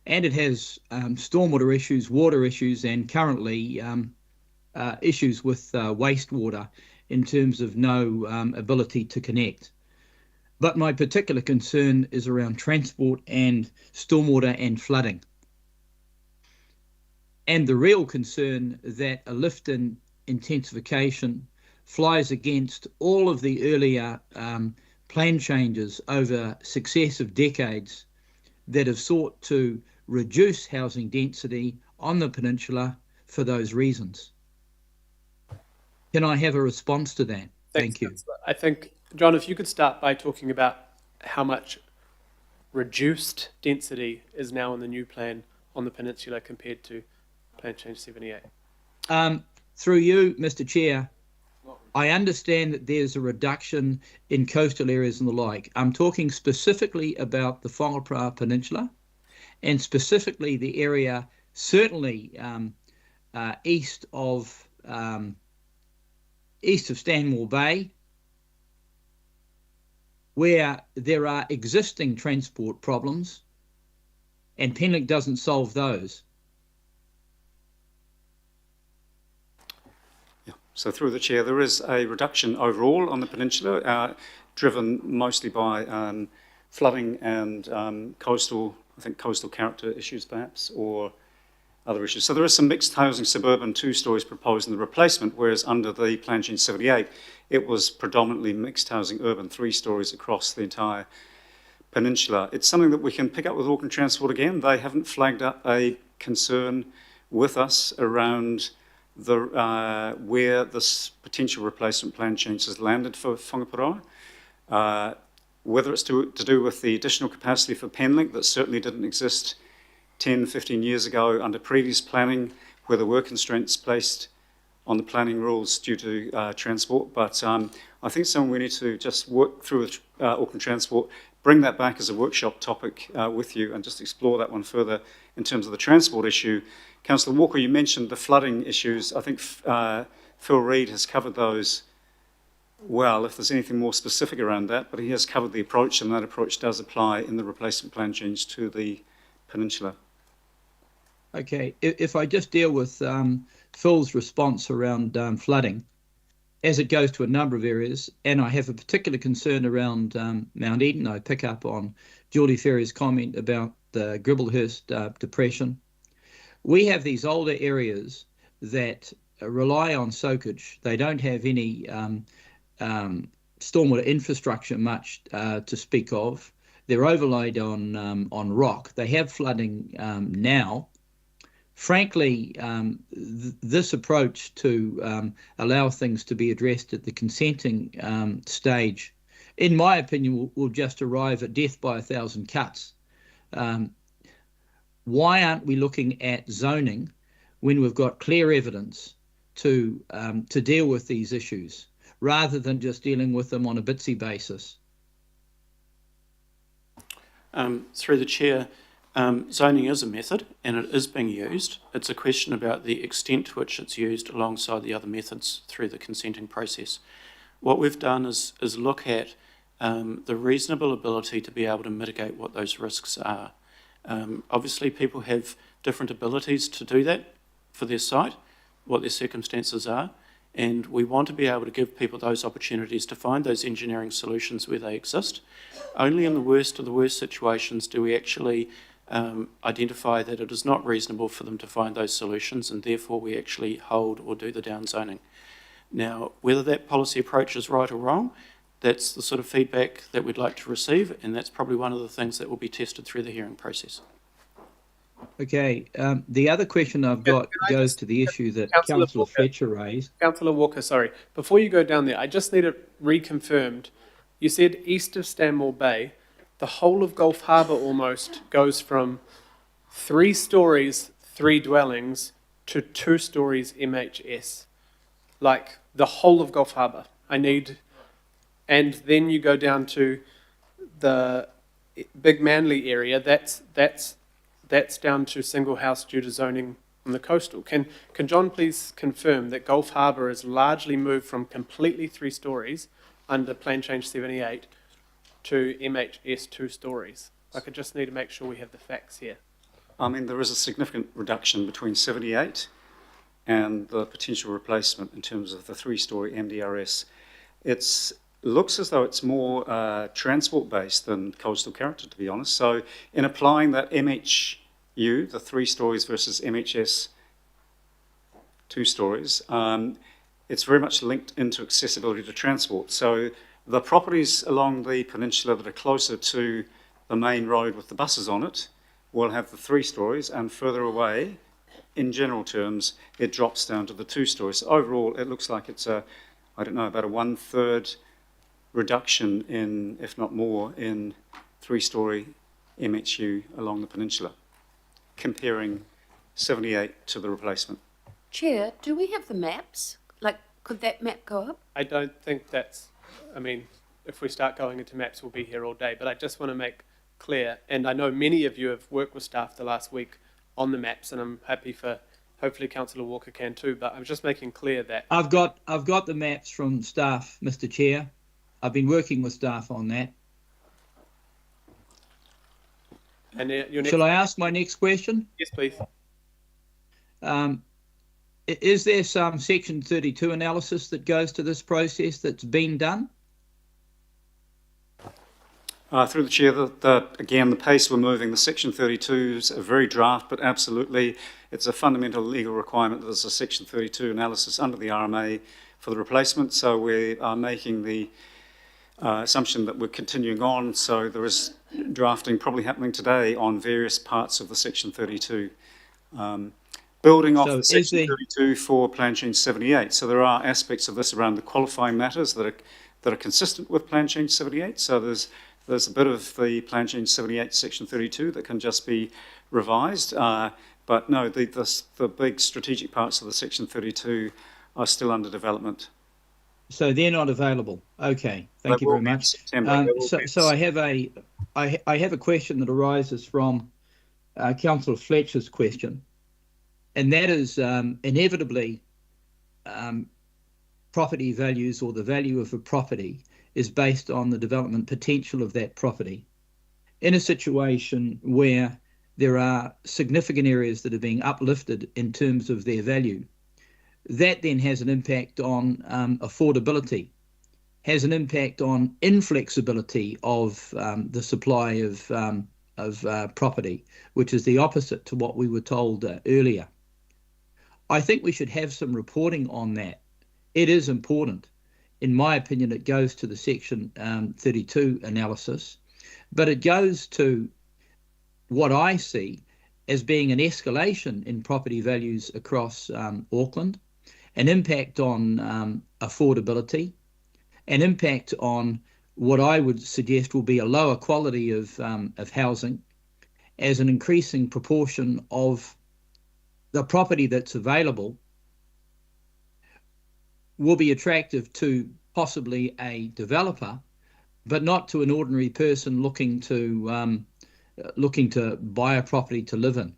and it has stormwater issues, water issues, and currently issues with wastewater in terms of no ability to connect. But my particular concern is around transport and stormwater and flooding. And the real concern that a lift in intensification flies against all of the earlier plan changes over successive decades that have sought to reduce housing density on the peninsula for those reasons. Can I have a response to that? Thanks, Thank you. Councillor. I think, John, if you could start by talking about how much reduced density is now in the new plan on the peninsula compared to Plan Change 78. Through you, Mr. Chair, I understand that there's a reduction in coastal areas and the like. I'm talking specifically about the Whangapara Peninsula and specifically the area certainly east of Stanmore Bay, where there are existing transport problems and Penlink doesn't solve those. So through the chair, there is a reduction overall on the peninsula, driven mostly by flooding and coastal character issues perhaps, or other issues. So there is some mixed housing suburban 2 stories proposed in the replacement, whereas under the Plan Change 78, it was predominantly mixed housing urban 3 stories across the entire peninsula. It's something that we can pick up with Auckland Transport again. They haven't flagged up a concern with us around where this potential replacement plan change has landed for Whangaparaoa. Whether it's to do with the additional capacity for Penlink that certainly didn't exist 10, 15 years ago under previous planning, where there were constraints placed on the planning rules due to transport. But I think it's something we need to just work through with Auckland Transport, bring that back as a workshop topic with you and just explore that one further in terms of the transport issue. Councillor Walker, you mentioned the flooding issues. I think Phil Reid has covered those well, if there's anything more specific around that, but he has covered the approach, and that approach does apply in the replacement plan change to the peninsula. Okay, if I just deal with Phil's response around flooding, as it goes to a number of areas, and I have a particular concern around Mount Eden. I pick up on Geordie Ferry's comment about the Gribblehurst depression. We have these older areas that rely on soakage. They don't have any stormwater infrastructure much to speak of. They're overlaid on rock. They have flooding now. Frankly, this approach to allow things to be addressed at the consenting stage, in my opinion, will just arrive at death by 1,000 cuts. Why aren't we looking at zoning when we've got clear evidence to deal with these issues, rather than just dealing with them on a bitsy basis? Through the chair, zoning is a method and it is being used. It's a question about the extent to which it's used alongside the other methods through the consenting process. What we've done is look at the reasonable ability to be able to mitigate what those risks are. Obviously, people have different abilities to do that for their site, what their circumstances are, and we want to be able to give people those opportunities to find those engineering solutions where they exist. Only in the worst of the worst situations do we actually identify that it is not reasonable for them to find those solutions, and therefore we actually hold or do the downzoning. Now, whether that policy approach is right or wrong, that's the sort of feedback that we'd like to receive, and that's probably one of the things that will be tested through the hearing process. Okay, the other question I've got goes to the issue that Councillor Fletcher raised. Councillor Walker, sorry. Before you go down there, I just need it reconfirmed. You said east of Stanmore Bay, the whole of Gulf Harbour almost goes from 3 stories, 3 dwellings, to 2 stories MHS. Like the whole of Gulf Harbour. And then you go down to the Big Manly area, that's down to single house due to zoning on the coastal. Can John please confirm that Gulf Harbour is largely moved from completely 3 stories under Plan Change 78 to MHS 2 stories? Like, I just need to make sure we have the facts here. I mean, there is a significant reduction between 78 and the potential replacement in terms of the 3-story MDRS. It looks as though it's more transport-based than coastal character, to be honest. So in applying that MHU, the 3 stories versus MHS 2 stories, it's very much linked into accessibility to transport. So the properties along the peninsula that are closer to the main road with the buses on it will have the 3 stories, and further away, in general terms, it drops down to the 2 stories. So overall, it looks like it's about a 1/3 reduction in, if not more, in 3-story MHU along the peninsula, comparing 78 to the replacement. Chair, do we have the maps? Like, could that map go up? I don't think that's, I mean, if we start going into maps, we'll be here all day, but I just want to make clear, and I know many of you have worked with staff the last week on the maps, and I'm happy for, hopefully Councillor Walker can too, but I'm just making clear that I've got the maps from staff, Mr. Chair. I've been working with staff on that. and your next, Shall I ask my next question? yes, please. Is there some Section 32 analysis that goes to this process that's been done? Through the Chair, again, the pace we're moving, the Section 32 is a very draft, but absolutely it's a fundamental legal requirement that there's a Section 32 analysis under the RMA for the replacement. So we are making the assumption that we're continuing on. So there is drafting probably happening today on various parts of the Section 32. Building off the Section 32 for Plan Change 78. So there are aspects of this around the qualifying matters that are consistent with Plan Change 78. So there's a bit of the Plan Change 78 Section 32 that can just be revised. But no, the big strategic parts of the Section 32 are still under development. So they're not available. Okay, thank you very much. So I have a question that arises from Councillor Fletcher's question, and that is inevitably property values, or the value of a property, is based on the development potential of that property. In a situation where there are significant areas that are being uplifted in terms of their value, that then has an impact on affordability, has an impact on inflexibility of the supply of property, which is the opposite to what we were told earlier. I think we should have some reporting on that. It is important. In my opinion, it goes to the Section 32 analysis, but it goes to what I see as being an escalation in property values across Auckland, an impact on affordability, an impact on what I would suggest will be a lower quality of housing, as an increasing proportion of the property that's available will be attractive to possibly a developer, but not to an ordinary person looking to buy a property to live in.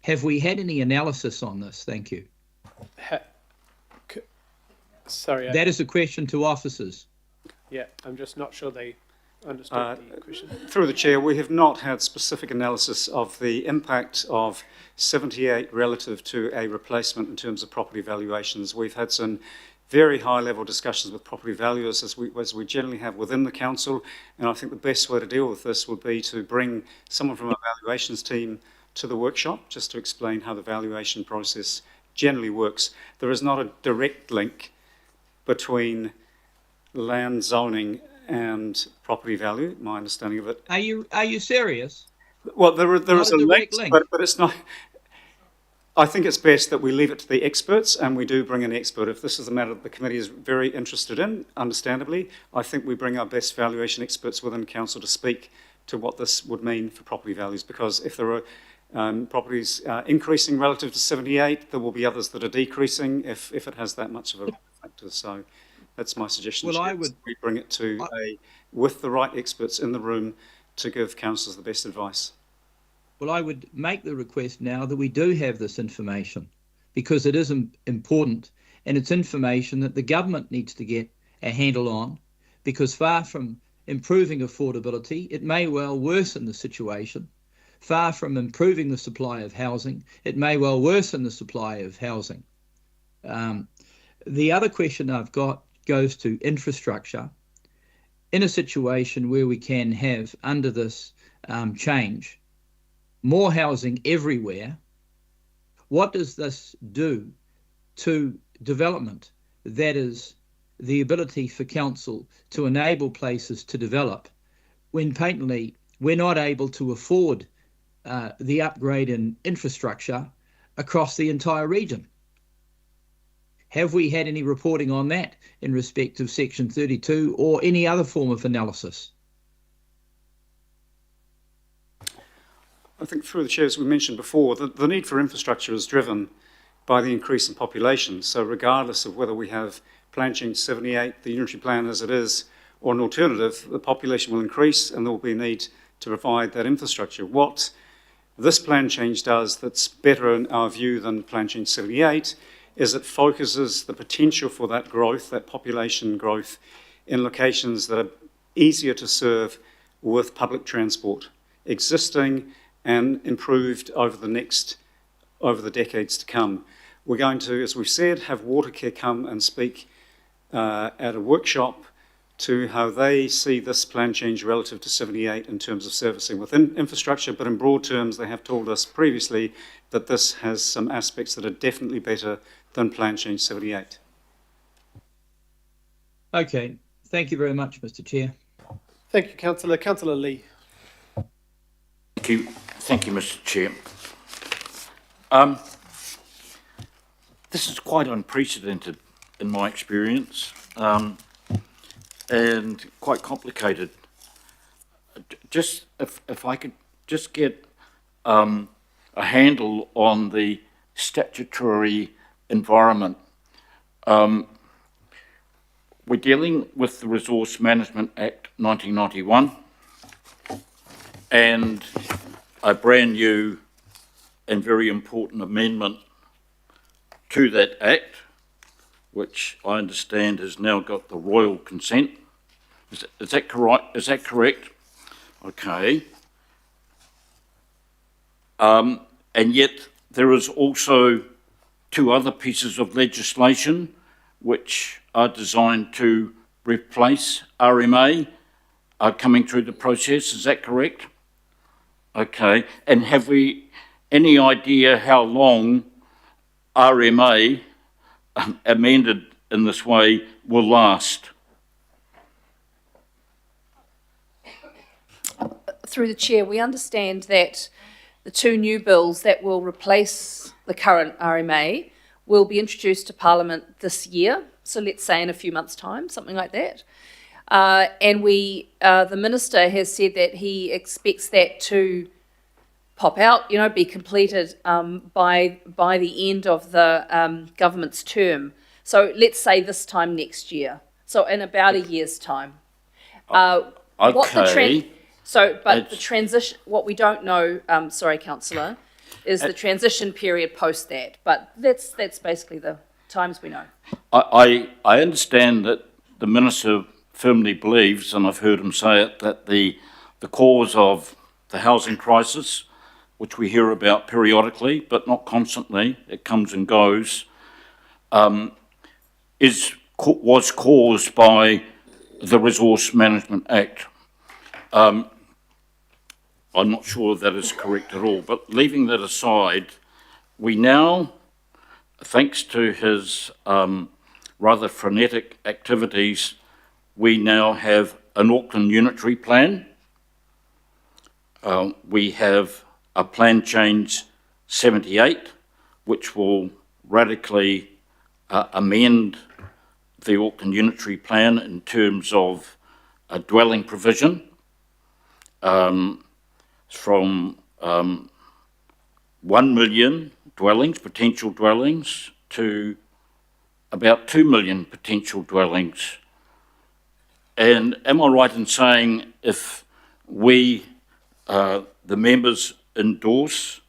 Have we had any analysis on this? Thank you. Sorry. That is a question to officers. Yeah, I'm just not sure they understood the question. Through the Chair, we have not had specific analysis of the impact of 78 relative to a replacement in terms of property valuations. We've had some very high-level discussions with property valuers, as we generally have within the council, and I think the best way to deal with this would be to bring someone from our valuations team to the workshop, just to explain how the valuation process generally works. There is not a direct link between land zoning and property value, my understanding of it. Are you serious? Well, there is a link, link. but it's not. I think it's best that we leave it to the experts, and we do bring an expert. If this is a matter that the committee is very interested in, understandably, I think we bring our best valuation experts within council to speak to what this would mean for property values, because if there are properties increasing relative to 78, there will be others that are decreasing if it has that much of a factor. So that's my suggestion. Well, we bring it to with the right experts in the room to give councillors the best advice. Well, I would make the request now that we do have this information, because it is important, and it's information that the government needs to get a handle on, because far from improving affordability, it may well worsen the situation. Far from improving the supply of housing, it may well worsen the supply of housing. The other question I've got goes to infrastructure. In a situation where we can have, under this change, more housing everywhere, what does this do to development? That is, the ability for council to enable places to develop when patently we're not able to afford the upgrade in infrastructure across the entire region. Have we had any reporting on that in respect of Section 32 or any other form of analysis? I think through the Chair, as we mentioned before, the need for infrastructure is driven by the increase in population. So regardless of whether we have Plan Change 78, the unitary plan as it is, or an alternative, the population will increase and there will be a need to provide that infrastructure. What this plan change does that's better in our view than Plan Change 78 is it focuses the potential for that growth, that population growth, in locations that are easier to serve with public transport, existing and improved over the decades to come. We're going to, as we've said, have Watercare come and speak at a workshop to how they see this plan change relative to 78 in terms of servicing within infrastructure, but in broad terms, they have told us previously that this has some aspects that are definitely better than Plan Change 78. Okay, thank you very much, Mr. Chair. Thank you, Councillor. Councillor Lee. Thank you, Mr. Chair. This is quite unprecedented in my experience, and quite complicated. Just if I could just get a handle on the statutory environment. We're dealing with the Resource Management Act 1991 and a brand new and very important amendment to that act, which I understand has now got the royal consent. Is that correct? Is that correct? Okay. And yet there is also two other pieces of legislation which are designed to replace RMA are coming through the process. Is that correct? Okay. And have we any idea how long RMA amended in this way will last? Through the chair, we understand that the two new bills that will replace the current RMA will be introduced to Parliament this year. So let's say in a few months' time, something like that. And the Minister has said that he expects that to pop out, be completed by the end of the government's term. So let's say this time next year. So in about a year's time. Okay. The transition, what we don't know, sorry, Councillor, is the transition period post that. But that's basically the times we know. I understand that the Minister firmly believes, and I've heard him say it, that the cause of the housing crisis, which we hear about periodically, but not constantly, it comes and goes, was caused by the Resource Management Act. I'm not sure that is correct at all, but leaving that aside, we now, thanks to his rather frenetic activities, we now have an Auckland unitary plan. We have a Plan Change 78, which will radically amend the Auckland unitary plan in terms of a dwelling provision from 1 million dwellings, potential dwellings, to about 2 million potential dwellings. And am I right in saying if we, the members, endorse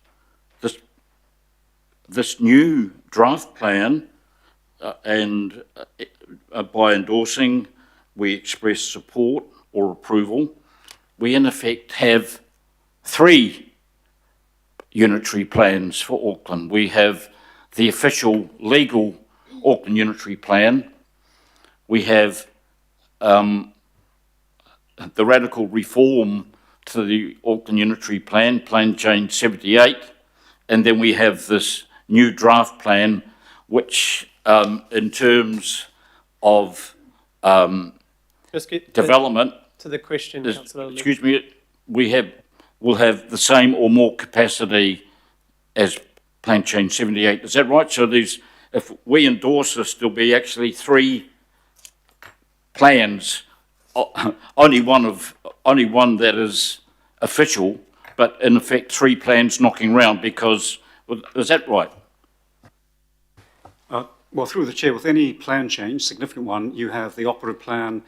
this new draft plan, and by endorsing we express support or approval, we in effect have 3 unitary plans for Auckland. We have the official legal Auckland unitary plan. We have the radical reform to the Auckland unitary plan, Plan Change 78, and then we have this new draft plan, which in terms of Just get development, to the question, Councillor Lee. excuse me, will have the same or more capacity as Plan Change 78. Is that right? So if we endorse this, there'll be actually 3 plans, only one that is official, but in effect 3 plans knocking around, because, is that right? Well, through the chair, with any plan change, significant one, you have the operative plan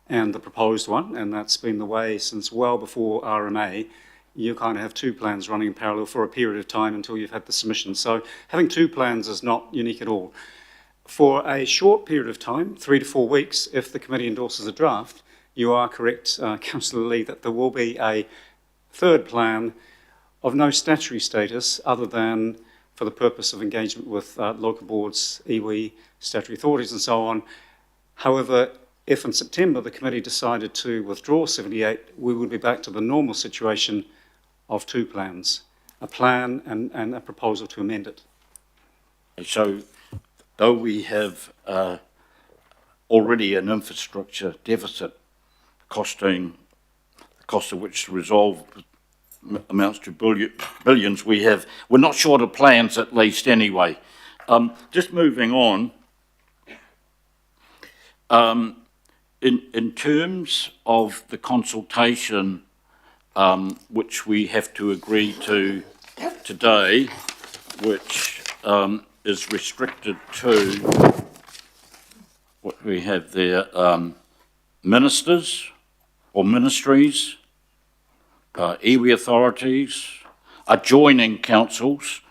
and the proposed one, and that's been the way since well before RMA. You kind of have two plans running in parallel for a period of time until you've had the submission. So having two plans is not unique at all. For a short period of time, 3 to 4 weeks, if the committee endorses a draft, you are correct, Councillor Lee, that there will be a third plan of no statutory status other than for the purpose of engagement with local boards, iwi, statutory authorities and so on. However, if in September the committee decided to withdraw 78, we would be back to the normal situation of two plans, a plan and a proposal to amend it. So, though we have already an infrastructure deficit the cost of which to resolve amounts to billions, we're not short of plans at least anyway. Just moving on, in terms of the consultation which we have to agree to today, which is restricted to what we have there, ministers or ministries, iwi authorities, adjoining councils,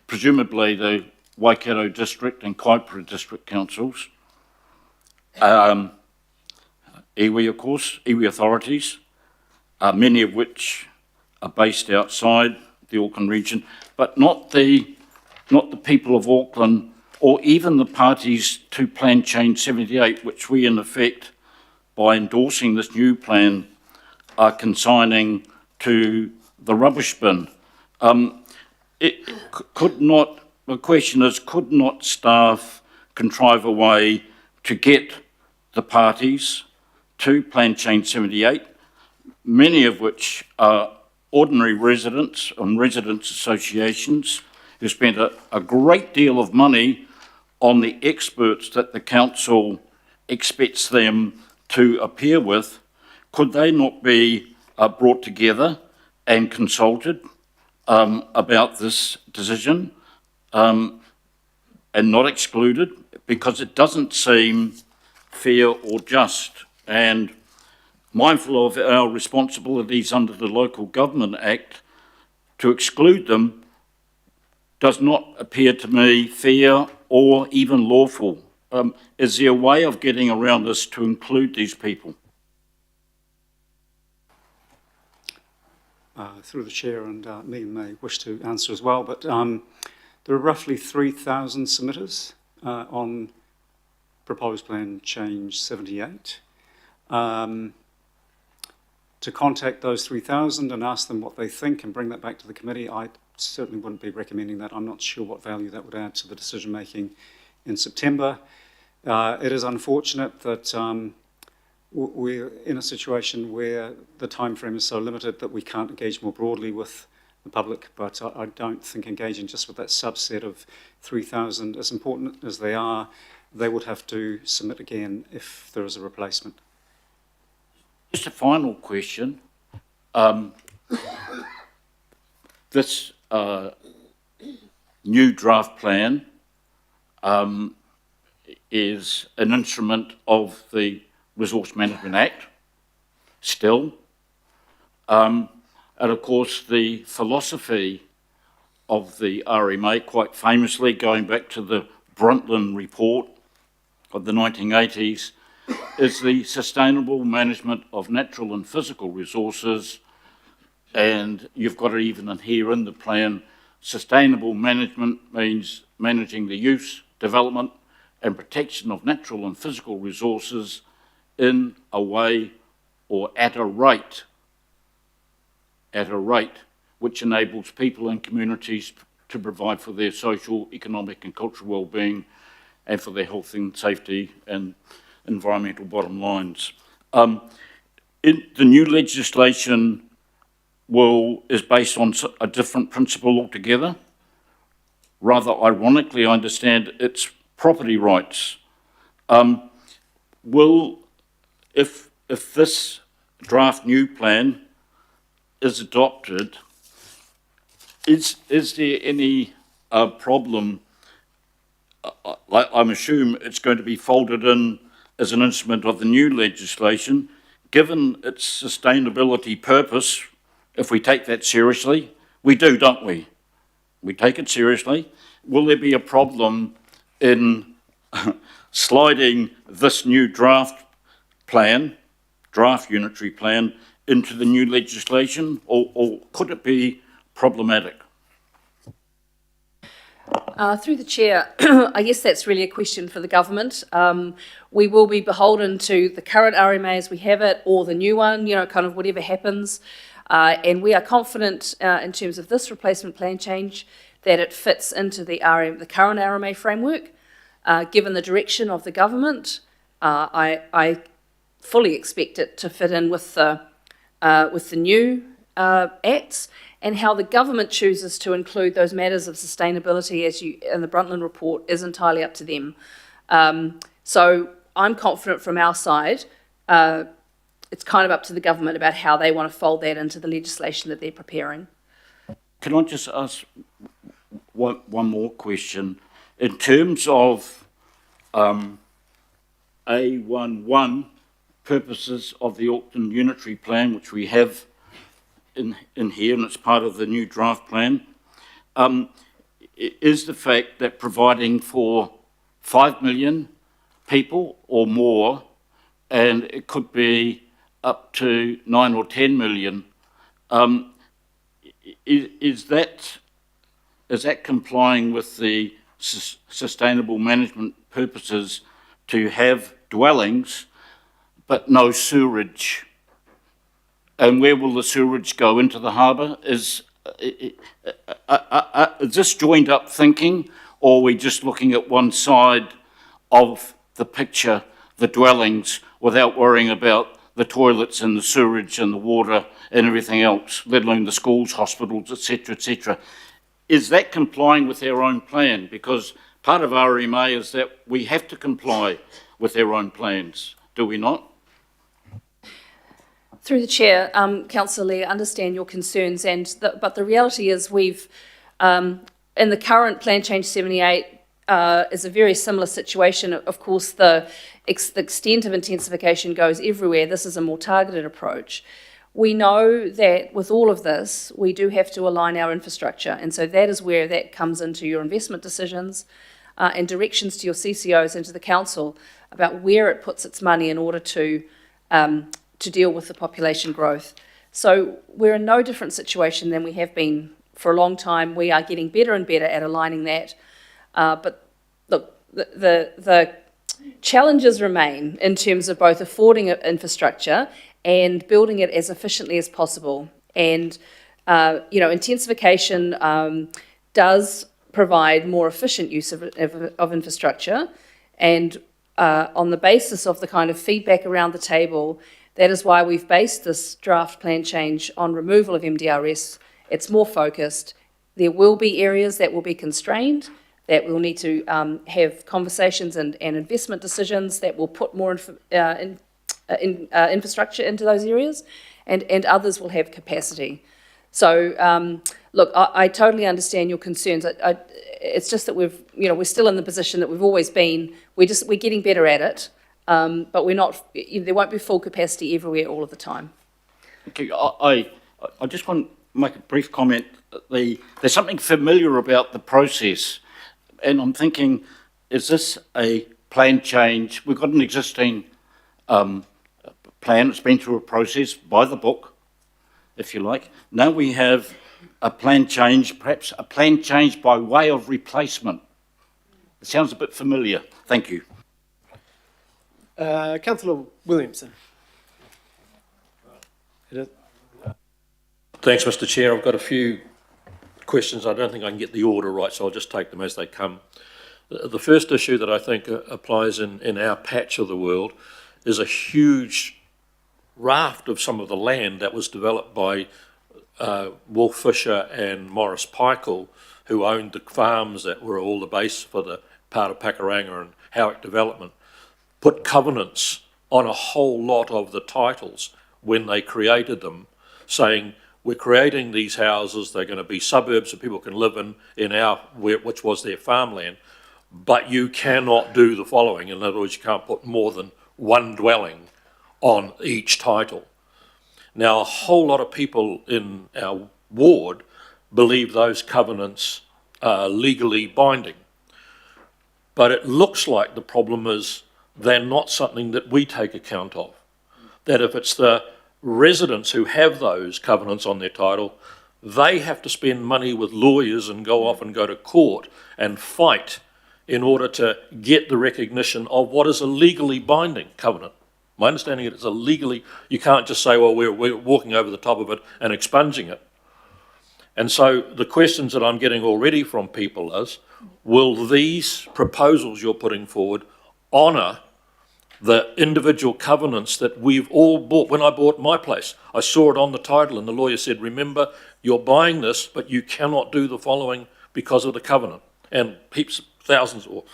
presumably the Waikato District and Kaipara District Councils, iwi of course, iwi authorities, many of which are based outside the Auckland region, but not the people of Auckland or even the parties to Plan Change 78, which we in effect, by endorsing this new plan, are consigning to the rubbish bin. The question is, could not staff contrive a way to get the parties to Plan Change 78, many of which are ordinary residents and residents' associations who spent a great deal of money on the experts that the council expects them to appear with? Could they not be brought together and consulted about this decision and not excluded? Because it doesn't seem fair or just. And mindful of our responsibilities under the Local Government Act, to exclude them does not appear to me fair or even lawful. Is there a way of getting around this to include these people? Through the chair, and Megan may wish to answer as well, but there are roughly 3,000 submitters on proposed plan change 78. To contact those 3,000 and ask them what they think and bring that back to the committee, I certainly wouldn't be recommending that. I'm not sure what value that would add to the decision making in September. It is unfortunate that we're in a situation where the time frame is so limited that we can't engage more broadly with the public, but I don't think engaging just with that subset of 3,000, as important as they are, they would have to submit again if there is a replacement. Just a final question. This new draft plan is an instrument of the Resource Management Act, still. And of course, the philosophy of the RMA, quite famously, going back to the Brundtland report of the 1980s, is the sustainable management of natural and physical resources. And you've got it even in here in the plan. Sustainable management means managing the use, development and protection of natural and physical resources in a way or at a rate which enables people and communities to provide for their social, economic and cultural well-being and for their health and safety and environmental bottom lines. The new legislation is based on a different principle altogether. Rather ironically, I understand it's property rights. If this draft new plan is adopted, is there any a problem, I'm assuming it's going to be folded in as an instrument of the new legislation, given its sustainability purpose. If we take that seriously, we do, don't we? We take it seriously. Will there be a problem in sliding this new draft unitary plan, into the new legislation, or could it be problematic? Through the chair, I guess that's really a question for the government. We will be beholden to the current RMA as we have it, or the new one, kind of whatever happens. And we are confident in terms of this replacement plan change that it fits into the current RMA framework. Given the direction of the government, I fully expect it to fit in with the new acts, and how the government chooses to include those matters of sustainability, as in the Brundtland report, is entirely up to them. So I'm confident from our side. It's kind of up to the government about how they want to fold that into the legislation that they're preparing. Can I just ask one more question? In terms of A11 purposes of the Auckland Unitary Plan, which we have in here, and it's part of the new draft plan, is the fact that providing for 5 million people or more, and it could be up to 9 or 10 million, is that complying with the sustainable management purposes to have dwellings but no sewerage? And where will the sewerage go? Into the harbour? Is this joined up thinking, or are we just looking at one side of the picture, the dwellings, without worrying about the toilets and the sewerage and the water and everything else, let alone the schools, hospitals, etc., etc.? Is that complying with our own plan? Because part of RMA is that we have to comply with our own plans, do we not? Through the chair, Councillor Lee, I understand your concerns, but the reality is we've, in the current Plan Change 78, is a very similar situation. Of course, the extent of intensification goes everywhere. This is a more targeted approach. We know that with all of this, we do have to align our infrastructure, and so that is where that comes into your investment decisions and directions to your CCOs and to the council about where it puts its money in order to deal with the population growth. So we're in no different situation than we have been for a long time. We are getting better and better at aligning that. But look, the challenges remain in terms of both affording infrastructure and building it as efficiently as possible. And, intensification does provide more efficient use of infrastructure. And on the basis of the kind of feedback around the table, that is why we've based this draft plan change on removal of MDRS. It's more focused. There will be areas that will be constrained, that we'll need to have conversations and investment decisions that will put more infrastructure into those areas, and others will have capacity. So, look, I totally understand your concerns. It's just that we're still in the position that we've always been. We're getting better at it. But we're not. There won't be full capacity everywhere all of the time. Okay, I just want to make a brief comment. There's something familiar about the process, and I'm thinking, is this a plan change? We've got an existing plan. It's been through a process by the book, if you like. Now we have a plan change, perhaps a plan change by way of replacement. It sounds a bit familiar. Thank you. Councillor Williamson. Thanks, Mr. Chair. I've got a few questions. I don't think I can get the order right, so I'll just take them as they come. The first issue that I think applies in our patch of the world is a huge raft of some of the land that was developed by Wolf Fisher and Morris Peichel, who owned the farms that were all the base for the part of Pakuranga and Howick development, put covenants on a whole lot of the titles when they created them, saying we're creating these houses, they're going to be suburbs that people can live in which was their farmland, but you cannot do the following. In other words, you can't put more than one dwelling on each title. Now, a whole lot of people in our ward believe those covenants are legally binding. But it looks like the problem is they're not something that we take account of. That if it's the residents who have those covenants on their title, they have to spend money with lawyers and go off and go to court and fight in order to get the recognition of what is a legally binding covenant. My understanding is it's a legally, you can't just say, well, we're walking over the top of it and expunging it. And so the questions that I'm getting already from people is, will these proposals you're putting forward honour the individual covenants that we've all bought? When I bought my place, I saw it on the title and the lawyer said, remember, you're buying this, but you cannot do the following because of the covenant. And thousands of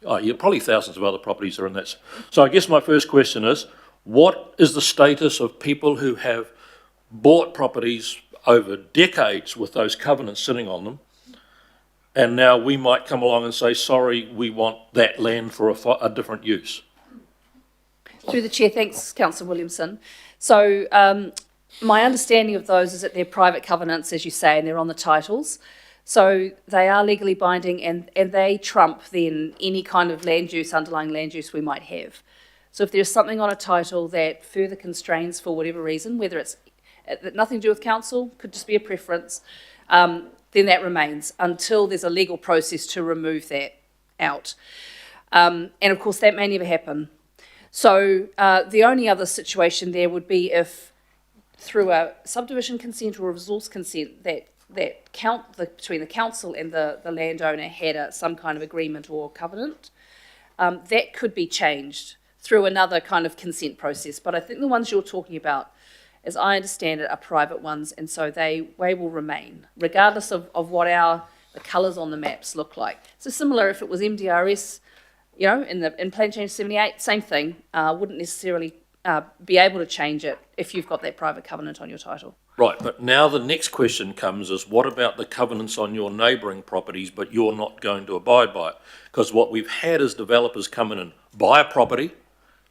other properties are in that. So I guess my first question is, what is the status of people who have bought properties over decades with those covenants sitting on them, and now we might come along and say, sorry, we want that land for a different use? Through the chair, thanks, Councillor Williamson. So my understanding of those is that they're private covenants, as you say, and they're on the titles. So they are legally binding, and they trump then any kind of land use, underlying land use we might have. So if there's something on a title that further constrains for whatever reason, whether it's nothing to do with council, could just be a preference, then that remains until there's a legal process to remove that out. And of course, that may never happen. So the only other situation there would be if through a subdivision consent or a resource consent between the council and the landowner had some kind of agreement or covenant, that could be changed through another kind of consent process. But I think the ones you're talking about, as I understand it, are private ones, and so they will remain, regardless of what the colours on the maps look like. So similar if it was MDRS, you know, in Plan Change 78, same thing, wouldn't necessarily be able to change it if you've got that private covenant on your title. Right, but now the next question comes is, what about the covenants on your neighbouring properties, but you're not going to abide by it? Because what we've had is developers come in and buy a property,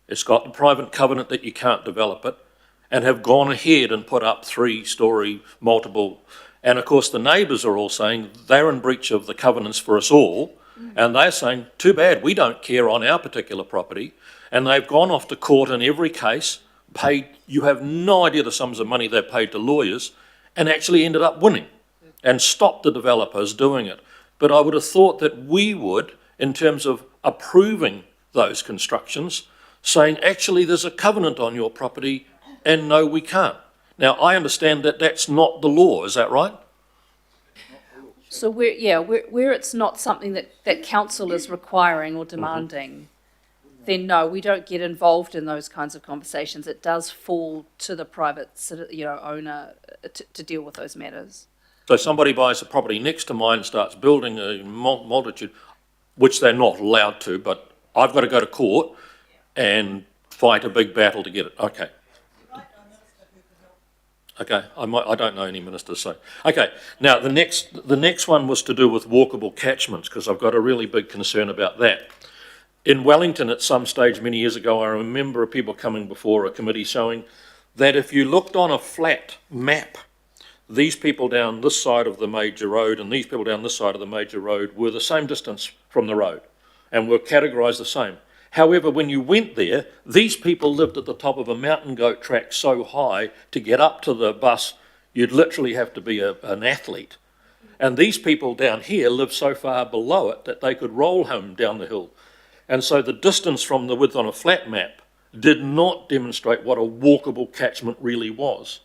it's got the private covenant that you can't develop it, and have gone ahead and put up 3-storey multiple. And of course the neighbours are all saying they're in breach of the covenants for us all, and they're saying, too bad, we don't care on our particular property. And they've gone off to court in every case, paid, you have no idea the sums of money they've paid to lawyers, and actually ended up winning and stopped the developers doing it. But I would have thought that we would, in terms of approving those constructions, saying, actually, there's a covenant on your property, and no, we can't. Now, I understand that that's not the law, is that right? So where it's not something that council is requiring or demanding, then no, we don't get involved in those kinds of conversations. It does fall to the private, owner to deal with those matters. So somebody buys a property next to mine and starts building a multitude, which they're not allowed to, but I've got to go to court and fight a big battle to get it. Okay. Okay, I don't know any ministers, so. Okay, now the next one was to do with walkable catchments, because I've got a really big concern about that. In Wellington at some stage many years ago, I remember people coming before a committee showing that if you looked on a flat map, these people down this side of the major road and these people down this side of the major road were the same distance from the road and were categorised the same. However, when you went there, these people lived at the top of a mountain goat track so high to get up to the bus, you'd literally have to be an athlete. And these people down here lived so far below it that they could roll home down the hill. And so the distance from the width on a flat map did not demonstrate what a walkable catchment really was.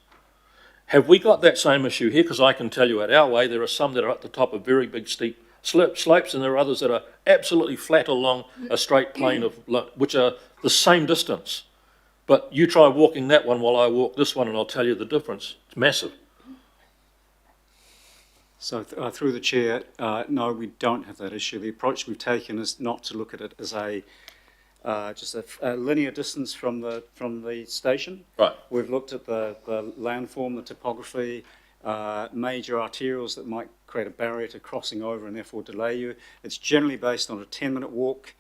Have we got that same issue here? Because I can tell you at our way, there are some that are at the top of very big steep slopes, and there are others that are absolutely flat along a straight plane which are the same distance. But you try walking that one while I walk this one and I'll tell you the difference. It's massive. So through the chair, no, we don't have that issue. The approach we've taken is not to look at it as a just a linear distance from the station. Right. We've looked at the landform, the topography, major arterials that might create a barrier to crossing over and therefore delay you. It's generally based on a 10-minute walk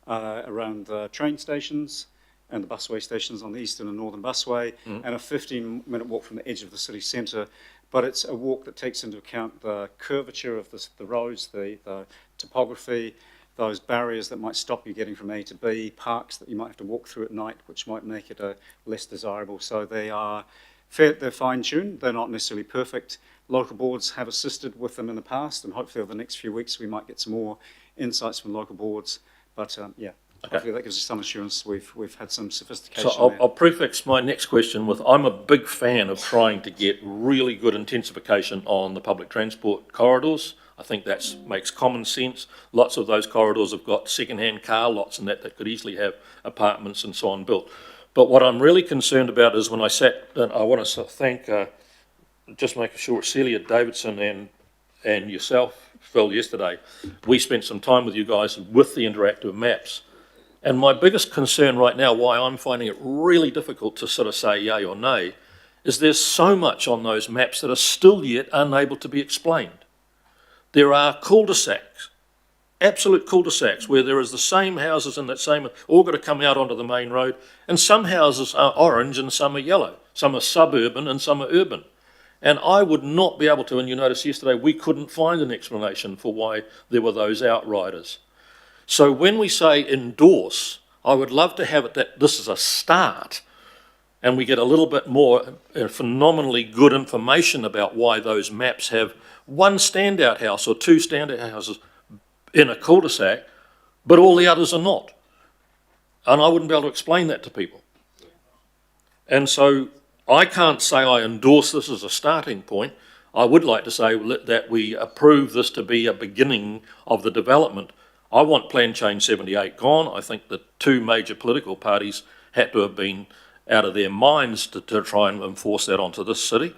around the train stations and the busway stations on the eastern and northern busway, and a 15-minute walk from the edge of the city centre. But it's a walk that takes into account the curvature of the roads, the topography, those barriers that might stop you getting from A to B, parks that you might have to walk through at night, which might make it less desirable. So they're fine-tuned. They're not necessarily perfect. Local boards have assisted with them in the past, and hopefully over the next few weeks we might get some more insights from local boards. But yeah, hopefully that gives you some assurance we've had some sophistication. So I'll prefix my next question with, I'm a big fan of trying to get really good intensification on the public transport corridors. I think that makes common sense. Lots of those corridors have got second-hand car lots and that could easily have apartments and so on built. But what I'm really concerned about is when I sat, and I want to thank, just making sure, Celia Davidson and yourself, Phil, yesterday. We spent some time with you guys with the interactive maps. And my biggest concern right now, why I'm finding it really difficult to sort of say yay or nay, is there's so much on those maps that are still yet unable to be explained. There are cul-de-sacs, absolute cul-de-sacs, where there is the same houses in that same, all got to come out onto the main road, and some houses are orange and some are yellow. Some are suburban and some are urban. And I would not be able to, and you noticed yesterday, we couldn't find an explanation for why there were those outriders. So when we say endorse, I would love to have it that this is a start, and we get a little bit more phenomenally good information about why those maps have one standout house or two standout houses in a cul-de-sac, but all the others are not. And I wouldn't be able to explain that to people. And so I can't say I endorse this as a starting point. I would like to say that we approve this to be a beginning of the development. I want Plan Change 78 gone. I think the two major political parties had to have been out of their minds to try and enforce that onto this city.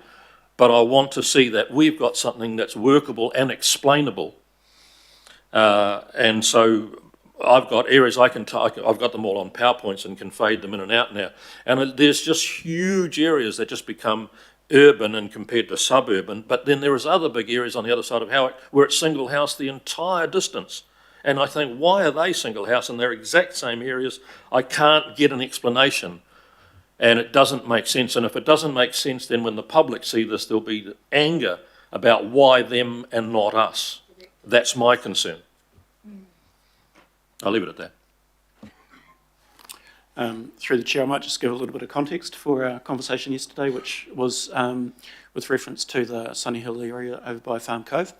But I want to see that we've got something that's workable and explainable. And so I've got areas I've got them all on PowerPoints and can fade them in and out now. And there's just huge areas that just become urban and compared to suburban. But then there is other big areas on the other side of Howick where it's single house the entire distance. And I think, why are they single house in their exact same areas? I can't get an explanation. And it doesn't make sense. And if it doesn't make sense, then when the public see this, there'll be anger about why them and not us. That's my concern. I'll leave it at that. Through the chair, I might just give a little bit of context for our conversation yesterday, which was with reference to the Sunny Hill area over by Farm Cove.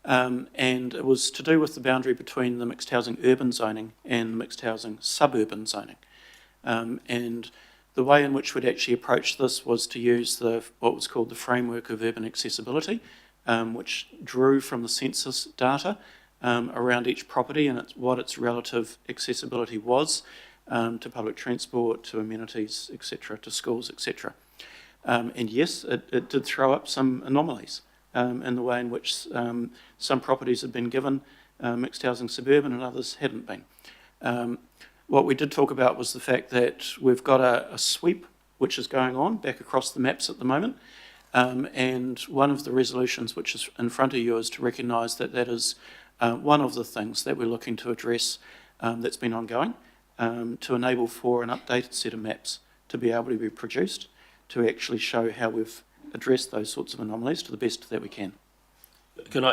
And it was to do with the boundary between the mixed housing urban zoning and mixed housing suburban zoning. And the way in which we'd actually approach this was to use what was called the Framework of Urban Accessibility, which drew from the census data around each property and what its relative accessibility was to public transport, to amenities, etc., to schools, etc. And yes, it did throw up some anomalies in the way in which some properties had been given mixed housing suburban and others hadn't been. What we did talk about was the fact that we've got a sweep which is going on back across the maps at the moment, and one of the resolutions which is in front of you is to recognise that that is one of the things that we're looking to address that's been ongoing, to enable for an updated set of maps to be able to be produced to actually show how we've addressed those sorts of anomalies to the best that we can.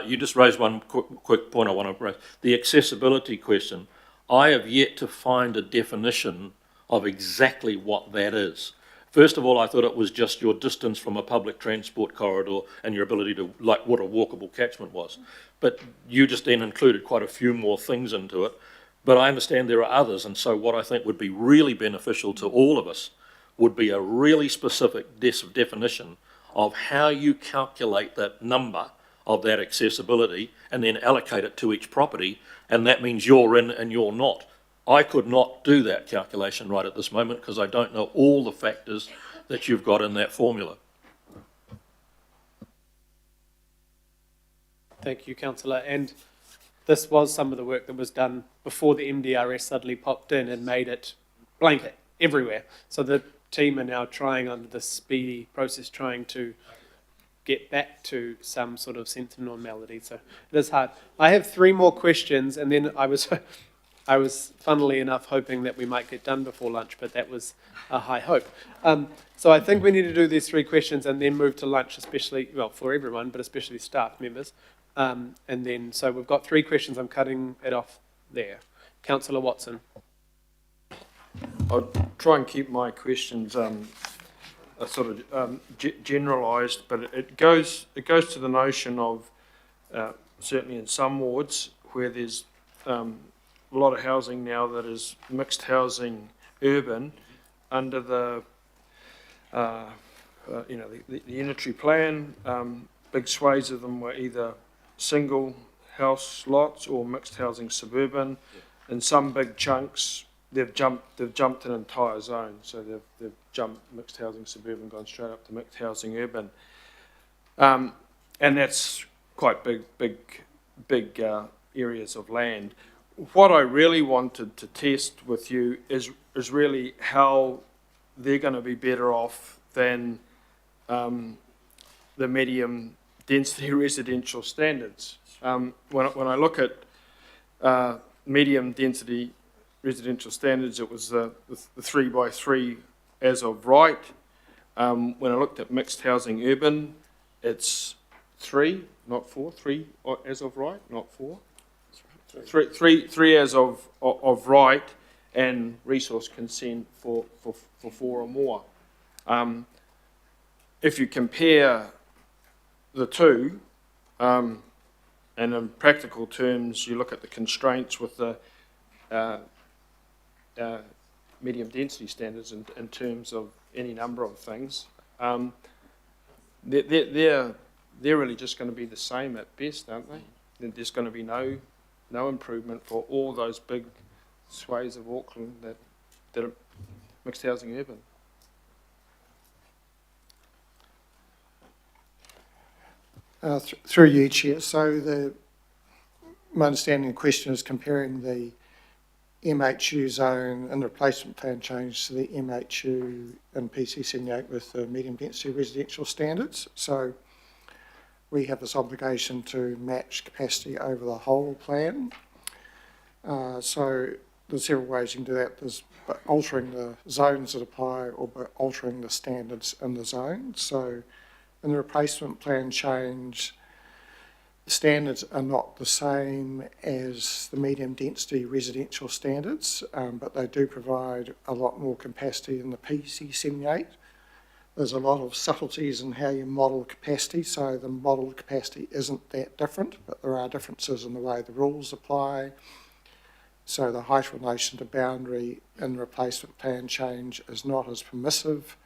You just raised one quick point I want to raise. The accessibility question. I have yet to find a definition of exactly what that is. First of all, I thought it was just your distance from a public transport corridor and your ability to, like what a walkable catchment was. But you just then included quite a few more things into it. But I understand there are others, and so what I think would be really beneficial to all of us would be a really specific definition of how you calculate that number of that accessibility and then allocate it to each property, and that means you're in and you're not. I could not do that calculation right at this moment because I don't know all the factors that you've got in that formula. Thank you, Councillor. And this was some of the work that was done before the MDRS suddenly popped in and made it blanket everywhere. So the team are now trying under this speedy process, trying to get back to some sort of sense of normality. So it is hard. I have 3 more questions, and then I was funnily enough hoping that we might get done before lunch, but that was a high hope. So I think we need to do these 3 questions and then move to lunch, especially, well, for everyone, but especially staff members. And then, so we've got 3 questions. I'm cutting it off there. Councillor Watson. I'll try and keep my questions sort of generalised, but it goes to the notion of certainly in some wards where there's a lot of housing now that is mixed housing urban under the the unitary plan. Big swathes of them were either single house lots or mixed housing suburban. In some big chunks, they've jumped an entire zone. So they've jumped mixed housing suburban, gone straight up to mixed housing urban, and that's quite big areas of land. What I really wanted to test with you is really how they're going to be better off than the medium density residential standards. When I look at medium density residential standards, it was the 3x3 as of right. When I looked at mixed housing urban, it's 3, not 4. 3 as of right, not 4. Three as of right, and resource consent for 4 or more. If you compare the two, and in practical terms, you look at the constraints with the medium density standards in terms of any number of things, they're really just going to be the same at best, aren't they? There's going to be no improvement for all those big swathes of Auckland that are mixed housing urban. Through you, Chair. So my understanding of the question is comparing the MHU zone and the replacement plan change to the MHU and PC78 with the medium density residential standards. So we have this obligation to match capacity over the whole plan. So there's several ways you can do that. There's by altering the zones that apply or by altering the standards in the zone. So in the replacement plan change, the standards are not the same as the medium density residential standards, but they do provide a lot more capacity than the PC78. There's a lot of subtleties in how you model capacity, so the model capacity isn't that different, but there are differences in the way the rules apply. So the height relation to boundary in the replacement plan change is not as permissive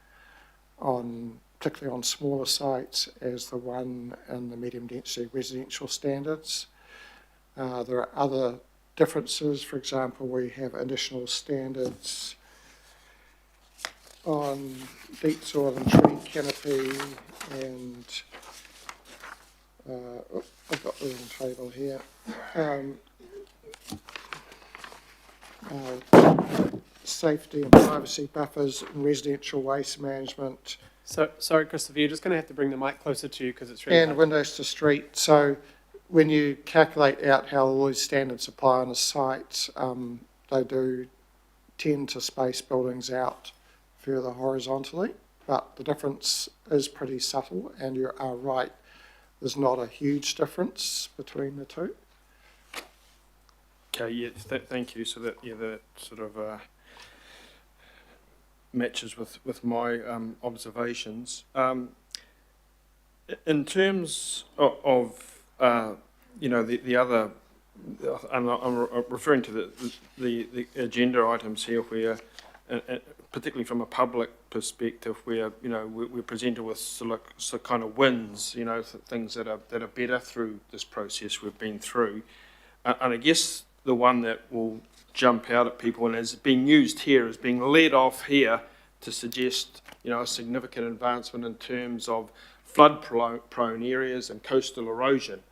particularly on smaller sites as the one in the medium density residential standards. There are other differences. For example, we have additional standards on deep soil and tree canopy, and I've got the wrong table here. Safety and privacy buffers and residential waste management. So, sorry, Christopher, you're just going to have to bring the mic closer to you because it's really And hard. windows to street. So when you calculate out how all these standards apply on a site, they do tend to space buildings out further horizontally, but the difference is pretty subtle, and you are right, there's not a huge difference between the two. Okay, yeah, thank you. So that sort of matches with my observations. In terms of the other, I'm referring to the agenda items here, where particularly from a public perspective, where we're presented with sort of kind of wins, things that are better through this process we've been through, and I guess the one that will jump out at people and is being used here, is being led off here to suggest a significant advancement in terms of flood prone areas and coastal erosion.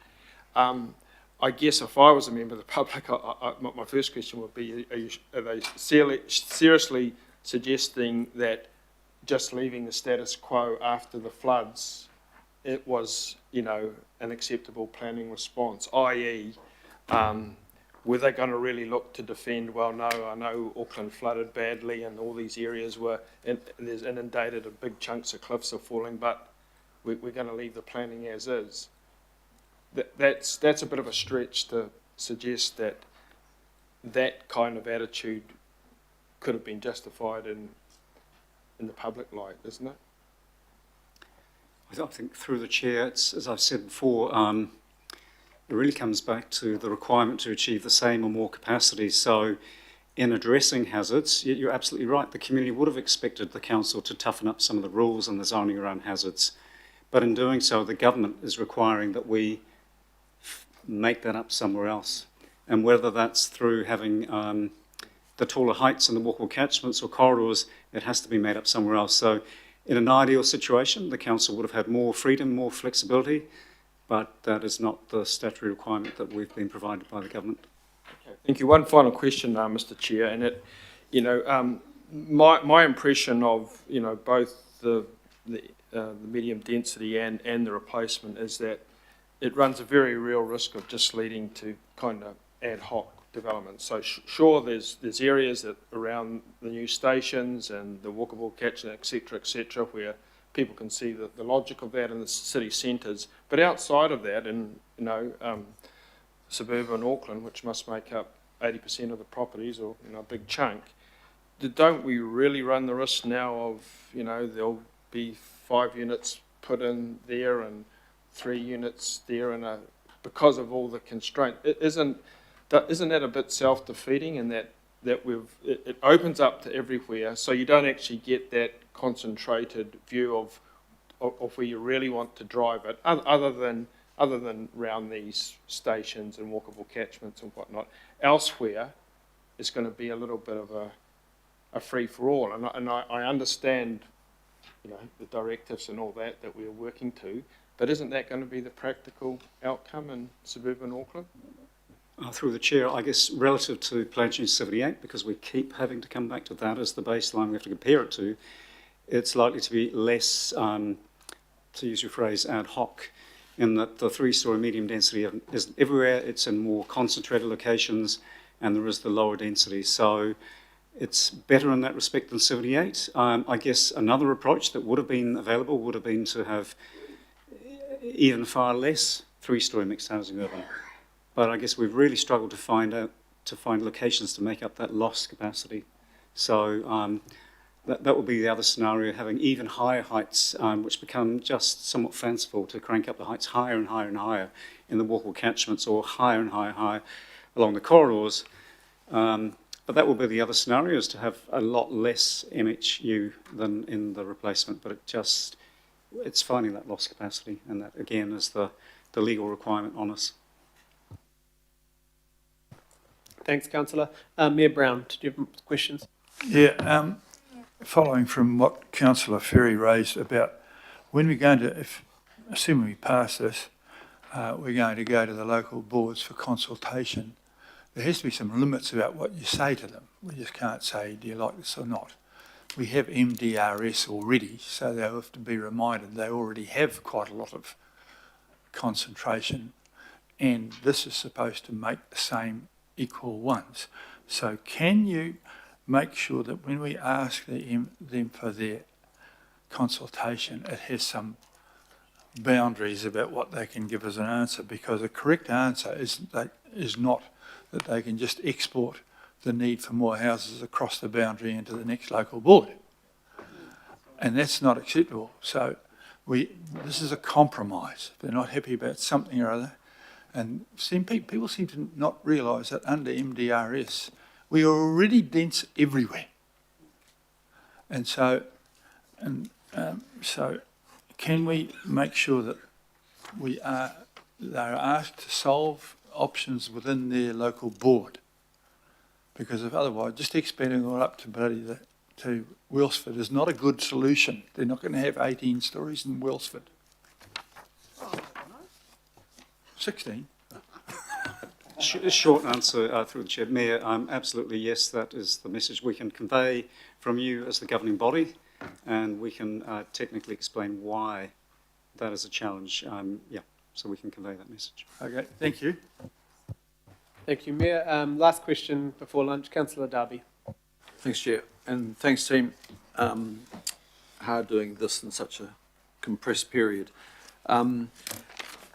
I guess if I was a member of the public, my first question would be, are they seriously suggesting that just leaving the status quo after the floods, it was, you know, an acceptable planning response, i.e., were they going to really look to defend, well, no, I know Auckland flooded badly and all these areas were there's inundated and big chunks of cliffs are falling, but we're going to leave the planning as is. That's a bit of a stretch to suggest that that kind of attitude could have been justified in the public light, isn't it? I think through the chair, it's, as I've said before, it really comes back to the requirement to achieve the same or more capacity. So in addressing hazards, you're absolutely right. The community would have expected the council to toughen up some of the rules and the zoning around hazards. But in doing so, the government is requiring that we make that up somewhere else. And whether that's through having the taller heights in the walkable catchments or corridors, it has to be made up somewhere else. So in an ideal situation, the council would have had more freedom, more flexibility, but that is not the statutory requirement that we've been provided by the government. Okay, thank you. One final question, Mr. Chair, and it, you know, my impression of, you know, both the medium density and the replacement is that it runs a very real risk of just leading to kind of ad hoc development. So sure, there's areas that around the new stations and the walkable catchment, et cetera, where people can see the logic of that in the city centres. But outside of that, in, you know, suburban Auckland, which must make up 80% of the properties, or, you know, a big chunk, don't we really run the risk now of, you know, there'll be 5 units put in there and 3 units there, and because of all the constraint, isn't that a bit self-defeating in that it opens up to everywhere, so you don't actually get that concentrated view of where you really want to drive it, other than around these stations and walkable catchments and whatnot. Elsewhere, it's going to be a little bit of a free-for-all, and I understand, you know, the directives and all that we're working to, but isn't that going to be the practical outcome in suburban Auckland? Through the chair, I guess relative to Plan Change 78, because we keep having to come back to that as the baseline we have to compare it to, it's likely to be less, to use your phrase, ad hoc, in that the 3-storey medium density isn't everywhere, it's in more concentrated locations, and there is the lower density. So it's better in that respect than 78. I guess another approach that would have been available would have been to have even far less 3-storey mixed housing urban. But I guess we've really struggled to find locations to make up that lost capacity. So that would be the other scenario, having even higher heights, which become just somewhat fanciful, to crank up the heights higher and higher and higher in the walkable catchments, or higher and higher along the corridors. But that will be the other scenario, is to have a lot less MHU than in the replacement. But it's finding that lost capacity, and that again is the legal requirement on us. Thanks, Councillor. Mayor Brown, did you have questions? Yeah, following from what Councillor Ferry raised about when we're going to, assuming we pass this, we're going to go to the local boards for consultation. There has to be some limits about what you say to them. We just can't say, do you like this or not? We have MDRS already, so they'll have to be reminded they already have quite a lot of concentration, and this is supposed to make the same equal ones. So can you make sure that when we ask them for their consultation, it has some boundaries about what they can give as an answer? Because a correct answer is not that they can just export the need for more houses across the boundary into the next local board. And that's not acceptable. So this is a compromise. They're not happy about something or other. And people seem to not realise that under MDRS, we are already dense everywhere. And so can we make sure that they're asked to solve options within their local board? Because if otherwise, just expanding all up to Wellsford is not a good solution. They're not going to have 18 stories in Wellsford. 16. Short answer through the chair. Mayor, absolutely yes, that is the message we can convey from you as the governing body, and we can technically explain why that is a challenge. Yeah, so we can convey that message. Okay, thank you. Thank you, Mayor. Last question before lunch, Councillor Darby. Thanks, Chair, and thanks, team. Hard doing this in such a compressed period. In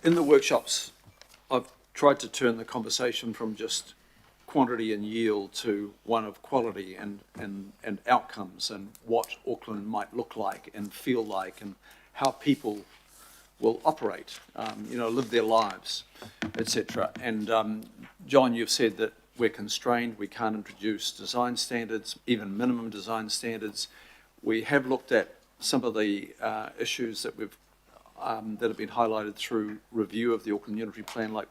the workshops, I've tried to turn the conversation from just quantity and yield to one of quality and outcomes, and what Auckland might look like and feel like, and how people will operate, live their lives, etc. And John, you've said that we're constrained, we can't introduce design standards, even minimum design standards. We have looked at some of the issues that that have been highlighted through review of the Auckland Unitary Plan, like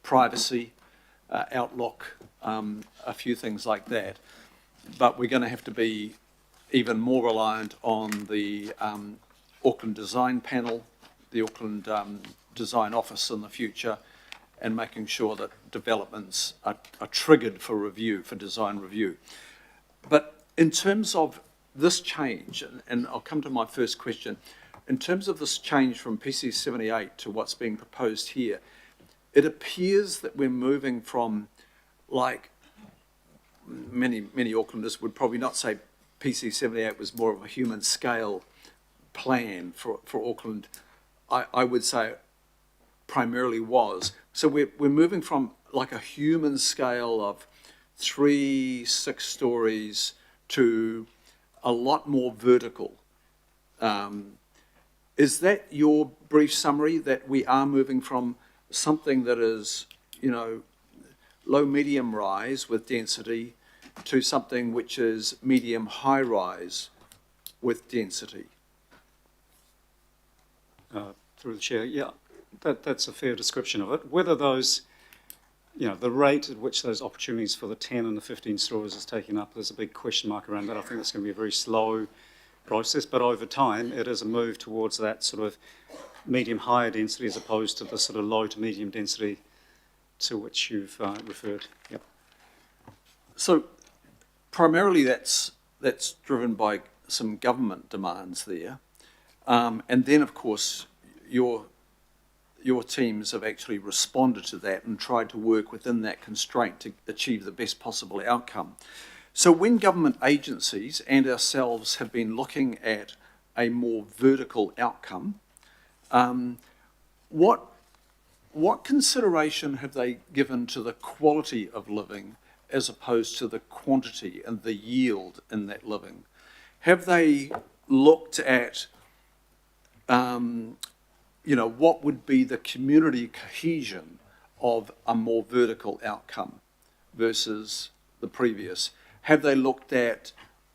privacy, outlook, a few things like that. But we're going to have to be even more reliant on the Auckland Design Panel, the Auckland Design Office in the future, and making sure that developments are triggered for review, for design review. But in terms of this change, and I'll come to my first question, in terms of this change from PC 78 to what's being proposed here, it appears that we're moving from, like, many Aucklanders would probably not say PC 78 was more of a human scale plan for Auckland. I would say primarily was. So we're moving from like a human scale of 3-6 stories to a lot more vertical. Is that your brief summary, that we are moving from something that is, low medium rise with density to something which is medium high rise with density? Through the chair, yeah, that's a fair description of it. Whether those, the rate at which those opportunities for the 10 and the 15 stories is taken up, there's a big question mark around that. I think it's going to be a very slow process, but over time it is a move towards that sort of medium higher density as opposed to the sort of low to medium density to which you've referred. Yep. So primarily that's driven by some government demands there, and then of course your teams have actually responded to that and tried to work within that constraint to achieve the best possible outcome. So when government agencies and ourselves have been looking at a more vertical outcome, what consideration have they given to the quality of living as opposed to the quantity and the yield in that living? Have they looked at, what would be the community cohesion of a more vertical outcome versus the previous? Have they looked at,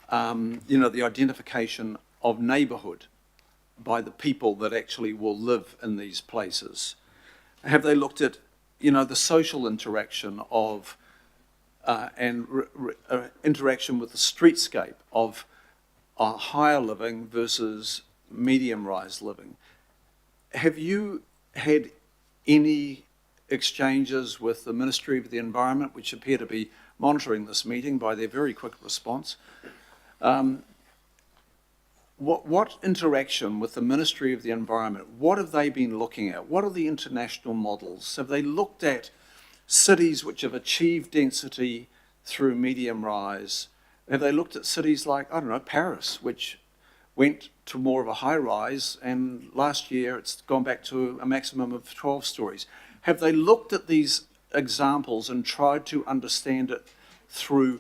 the identification of neighbourhood by the people that actually will live in these places? Have they looked at, the social interaction of interaction with the streetscape of higher living versus medium-rise living? Have you had any exchanges with the Ministry of the Environment, which appear to be monitoring this meeting by their very quick response? What interaction with the Ministry of the Environment, what have they been looking at? What are the international models? Have they looked at cities which have achieved density through medium rise? Have they looked at cities like, Paris, which went to more of a high rise, and last year it's gone back to a maximum of 12 stories? Have they looked at these examples and tried to understand it through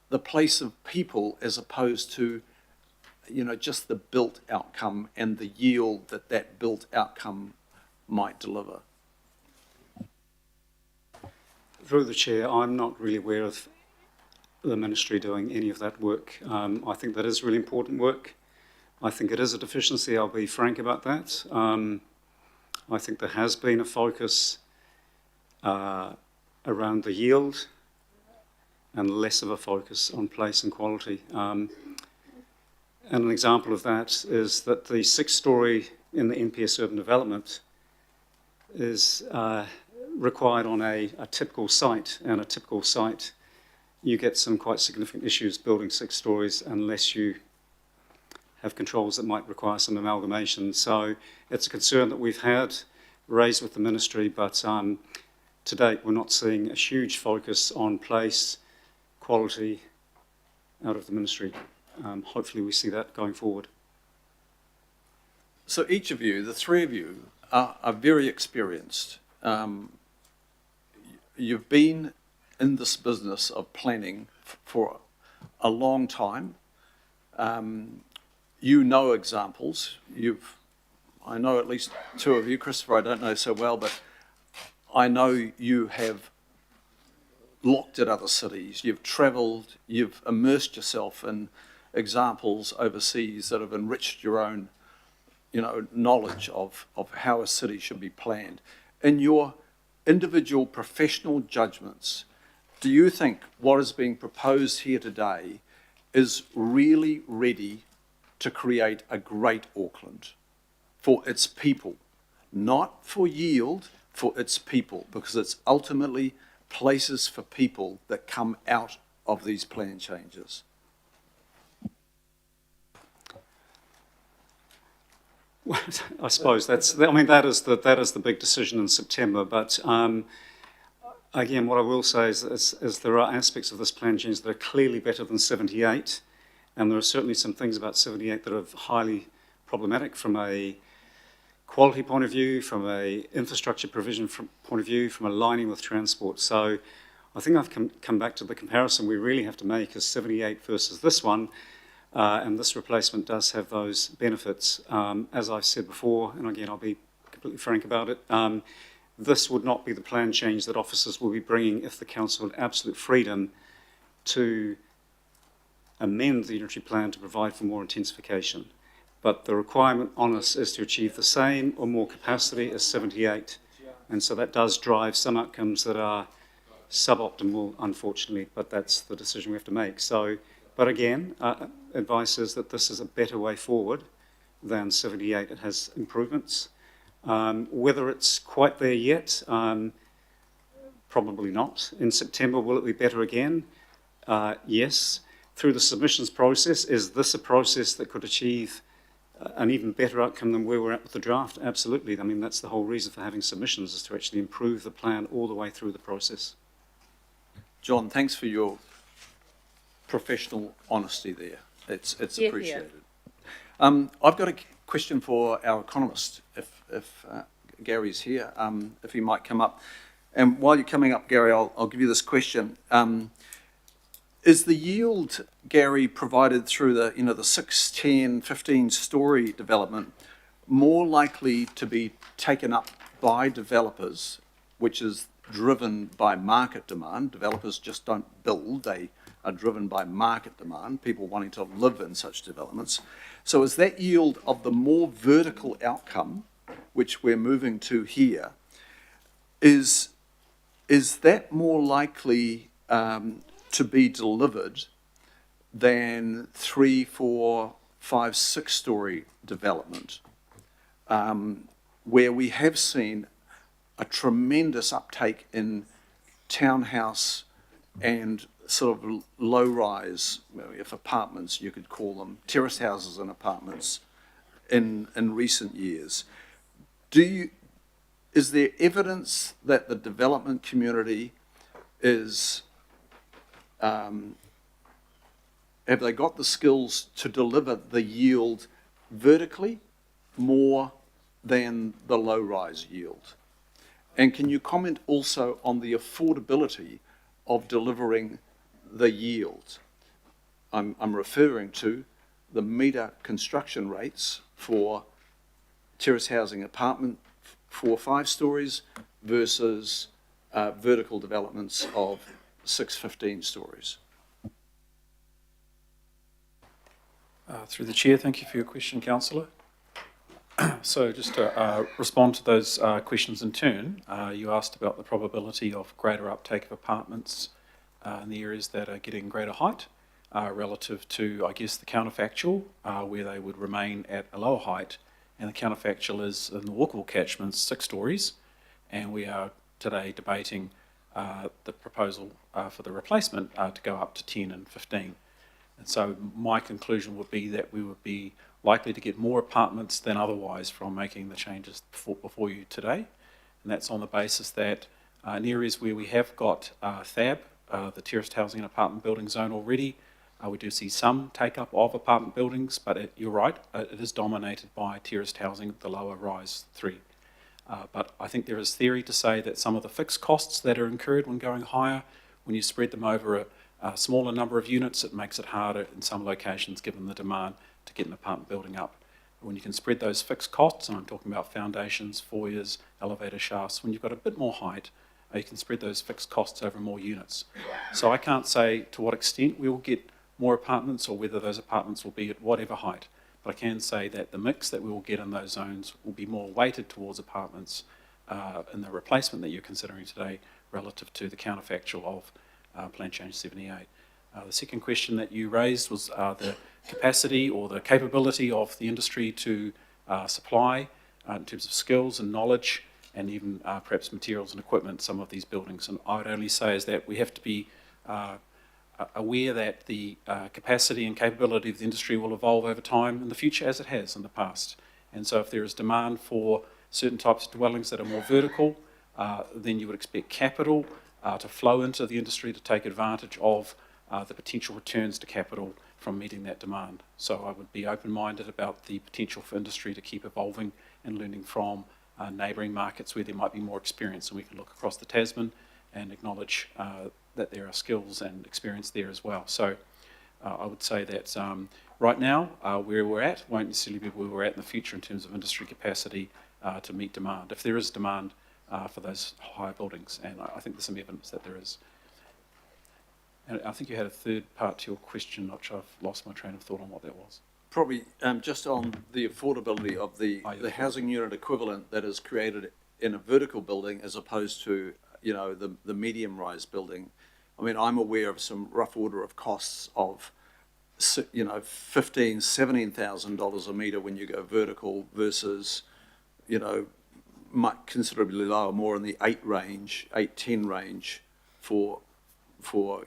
the place of people as opposed to, just the built outcome and the yield that built outcome might deliver? Through the chair, I'm not really aware of the ministry doing any of that work. I think that is really important work. I think it is a deficiency, I'll be frank about that. I think there has been a focus around the yield and less of a focus on place and quality. And an example of that is that the 6-storey in the NPS urban development is required on a typical site, and a typical site, you get some quite significant issues building 6 stories unless you have controls that might require some amalgamation. So it's a concern that we've had raised with the ministry, but to date we're not seeing a huge focus on place quality out of the ministry. Hopefully we see that going forward. So each of you, the three of you, are very experienced. You've been in this business of planning for a long time. You know examples. I know at least 2 of you. Christopher, I don't know so well, but I know you have looked at other cities. You've travelled. You've immersed yourself in examples overseas that have enriched your own, knowledge of how a city should be planned. In your individual professional judgments, do you think what is being proposed here today is really ready to create a great Auckland for its people? Not for yield, for its people, because it's ultimately places for people that come out of these plan changes. Well, I suppose that is the big decision in September. But again, what I will say is there are aspects of this plan change that are clearly better than 78, and there are certainly some things about 78 that are highly problematic from a quality point of view, from a infrastructure provision point of view, from aligning with transport. So I think I've come back to the comparison we really have to make is 78 versus this one. And this replacement does have those benefits. As I said before, and again, I'll be completely frank about it, this would not be the plan change that officers will be bringing if the council had absolute freedom to amend the unitary plan to provide for more intensification. But the requirement on us is to achieve the same or more capacity as 78. And so that does drive some outcomes that are suboptimal, unfortunately, but that's the decision we have to make. So, but again, advice is that this is a better way forward than 78. It has improvements. Whether it's quite there yet, probably not. In September, will it be better again? Yes. Through the submissions process, is this a process that could achieve an even better outcome than where we're at with the draft? Absolutely. I mean, that's the whole reason for having submissions, is to actually improve the plan all the way through the process. John, thanks for your professional honesty there. It's appreciated. I've got a question for our economist, if Gary's here, if he might come up. And while you're coming up, Gary, I'll give you this question. Is the yield, Gary, provided through the 6, 10, 15-storey development more likely to be taken up by developers, which is driven by market demand? Developers just don't build, they are driven by market demand, people wanting to live in such developments. So is that yield of the more vertical outcome, which we're moving to here, is that more likely to be delivered than 3, 4, 5, 6-storey development, where we have seen a tremendous uptake in townhouse and sort of low-rise, if apartments you could call them, terrace houses and apartments in recent years. Is there evidence that the development community is, have they got the skills to deliver the yield vertically more than the low-rise yield? And can you comment also on the affordability of delivering the yield? I'm referring to the metre construction rates for terrace housing apartment 4, 5 stories versus vertical developments of 6, 15 stories. Through the chair, thank you for your question, councillor. So just to respond to those questions in turn, you asked about the probability of greater uptake of apartments in the areas that are getting greater height relative to, I guess, the counterfactual, where they would remain at a lower height. And the counterfactual is in the walkable catchments, 6 stories, and we are today debating the proposal for the replacement to go up to 10 and 15. And so my conclusion would be that we would be likely to get more apartments than otherwise from making the changes before you today. And that's on the basis that in areas where we have got THAB, the terraced housing and apartment building zone already, we do see some take-up of apartment buildings, but you're right, it is dominated by terraced housing, the lower rise 3. But I think there is theory to say that some of the fixed costs that are incurred when going higher, when you spread them over a smaller number of units, it makes it harder in some locations given the demand to get an apartment building up. When you can spread those fixed costs, and I'm talking about foundations, foyers, elevator shafts, when you've got a bit more height, you can spread those fixed costs over more units. So I can't say to what extent we will get more apartments or whether those apartments will be at whatever height. But I can say that the mix that we will get in those zones will be more weighted towards apartments in the replacement that you're considering today relative to the counterfactual of Plan Change 78. The second question that you raised was the capacity or the capability of the industry to supply in terms of skills and knowledge and even perhaps materials and equipment some of these buildings. And I would only say is that we have to be aware that the capacity and capability of the industry will evolve over time in the future as it has in the past. And so if there is demand for certain types of dwellings that are more vertical, then you would expect capital to flow into the industry to take advantage of the potential returns to capital from meeting that demand. So I would be open-minded about the potential for industry to keep evolving and learning from neighbouring markets where there might be more experience, and we can look across the Tasman and acknowledge that there are skills and experience there as well. So I would say that right now, where we're at won't necessarily be where we're at in the future in terms of industry capacity to meet demand, if there is demand for those higher buildings, and I think there's some evidence that there is. And I think you had a third part to your question, which I've lost my train of thought on what that was. Probably just on the affordability of the housing unit equivalent that is created in a vertical building as opposed to, you know, the medium rise building. I mean, I'm aware of some rough order of costs of, you know, $15,000, $17,000 a metre when you go vertical versus, you know, considerably lower, more in the 8-10 range for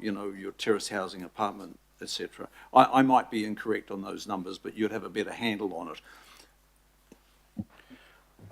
you know, your terrace housing apartment, etc. I might be incorrect on those numbers, but you'd have a better handle on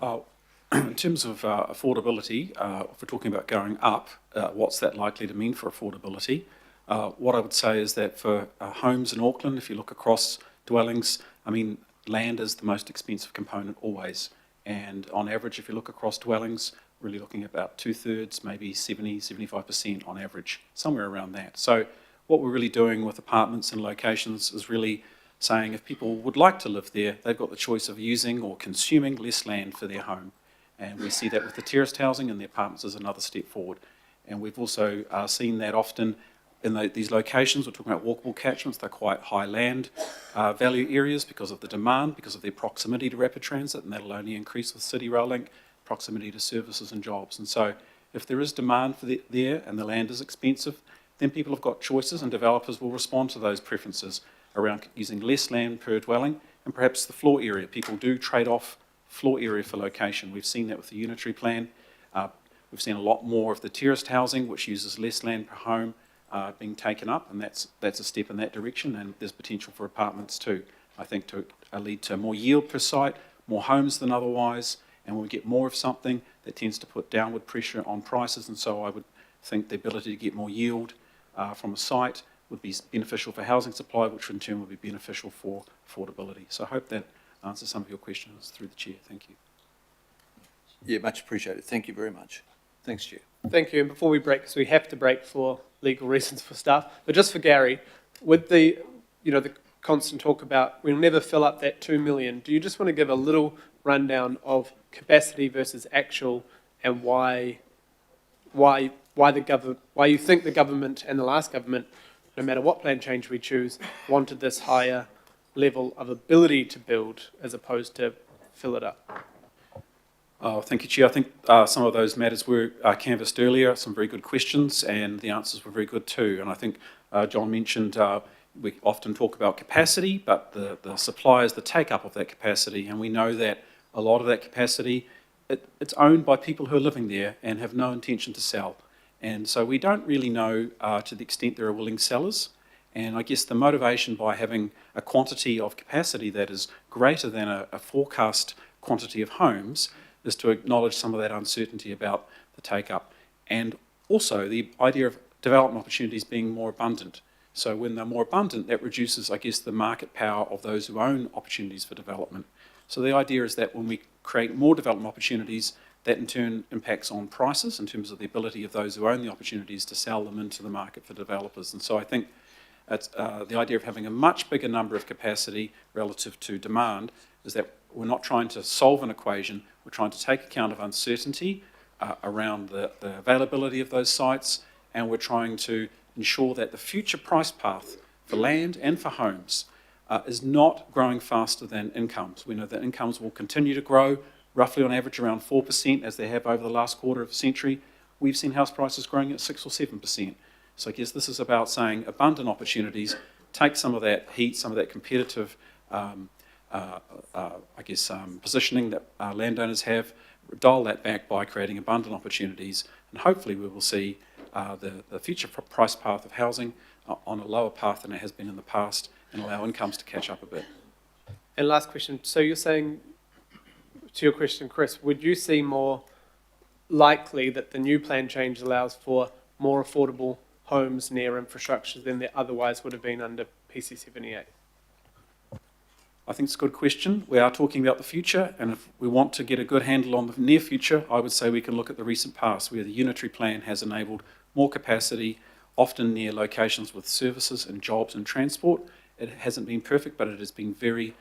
it. In terms of affordability, if we're talking about going up, what's that likely to mean for affordability? What I would say is that for homes in Auckland, if you look across dwellings, I mean, land is the most expensive component always. And on average, if you look across dwellings, really looking at about 2/3, maybe 75% on average, somewhere around that. So what we're really doing with apartments and locations is really saying if people would like to live there, they've got the choice of using or consuming less land for their home. And we see that with the terraced housing, and the apartments as another step forward. And we've also seen that often in these locations. We're talking about walkable catchments. They're quite high land value areas because of the demand, because of their proximity to rapid transit, and that'll only increase with City Rail Link, proximity to services and jobs. And so if there is demand for there and the land is expensive, then people have got choices, and developers will respond to those preferences around using less land per dwelling, and perhaps the floor area. People do trade off floor area for location. We've seen that with the unitary plan. We've seen a lot more of the terraced housing, which uses less land per home, being taken up, and that's a step in that direction, and there's potential for apartments too, I think, to lead to more yield per site, more homes than otherwise, and when we get more of something, that tends to put downward pressure on prices, and so I would think the ability to get more yield from a site would be beneficial for housing supply, which in turn would be beneficial for affordability. So I hope that answers some of your questions through the Chair. Thank you. Yeah, much appreciated. Thank you very much. Thanks, Chair. Thank you. And before we break, because we have to break for legal reasons for staff, but just for Gary, with the, you know, the constant talk about we'll never fill up that 2 million, do you just want to give a little rundown of capacity versus actual, and why you think the government and the last government, no matter what plan change we choose, wanted this higher level of ability to build as opposed to fill it up? Thank you, Chair. I think some of those matters were canvassed earlier, some very good questions, and the answers were very good too. And I think John mentioned we often talk about capacity, but the supply is the take-up of that capacity, and we know that a lot of that capacity it's owned by people who are living there and have no intention to sell. And so we don't really know to the extent there are willing sellers. And I guess the motivation by having a quantity of capacity that is greater than a forecast quantity of homes is to acknowledge some of that uncertainty about the take-up. And also the idea of development opportunities being more abundant. So when they're more abundant, that reduces, I guess, the market power of those who own opportunities for development. So the idea is that when we create more development opportunities, that in turn impacts on prices in terms of the ability of those who own the opportunities to sell them into the market for developers. And so I think it's, the idea of having a much bigger number of capacity relative to demand is that we're not trying to solve an equation, we're trying to take account of uncertainty around the availability of those sites, and we're trying to ensure that the future price path for land and for homes is not growing faster than incomes. We know that incomes will continue to grow, roughly on average around 4%, as they have over the last quarter of a century. We've seen house prices growing at 6 or 7%. So I guess this is about saying abundant opportunities, take some of that heat, some of that competitive, positioning that landowners have, dial that back by creating abundant opportunities, and hopefully we will see the future price path of housing on a lower path than it has been in the past, and allow incomes to catch up a bit. And last question. So you're saying, to your question, Chris, would you see more likely that the new plan change allows for more affordable homes near infrastructure than there otherwise would have been under PC 78? I think it's a good question. We are talking about the future, and if we want to get a good handle on the near future, I would say we can look at the recent past, where the unitary plan has enabled more capacity, often near locations with services and jobs and transport. It hasn't been perfect, but it has been very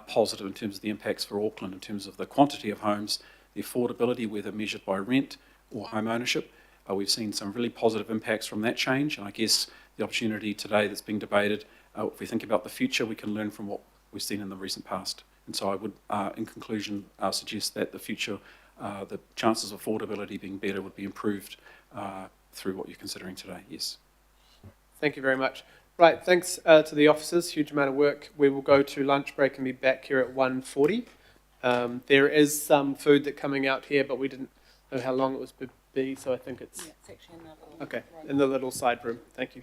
positive in terms of the impacts for Auckland, in terms of the quantity of homes, the affordability, whether measured by rent or home ownership. We've seen some really positive impacts from that change, and I guess the opportunity today that's being debated, if we think about the future, we can learn from what we've seen in the recent past. And so I would, in conclusion, suggest that the future, the chances of affordability being better would be improved through what you're considering today, yes. Thank you very much. Right, thanks to the officers, huge amount of work. We will go to lunch break and be back here at 1:40. There is some food that's coming out here, but we didn't know how long it was to be, so I think it's... Yeah, it's actually in the little Okay, in the little side room. Thank you.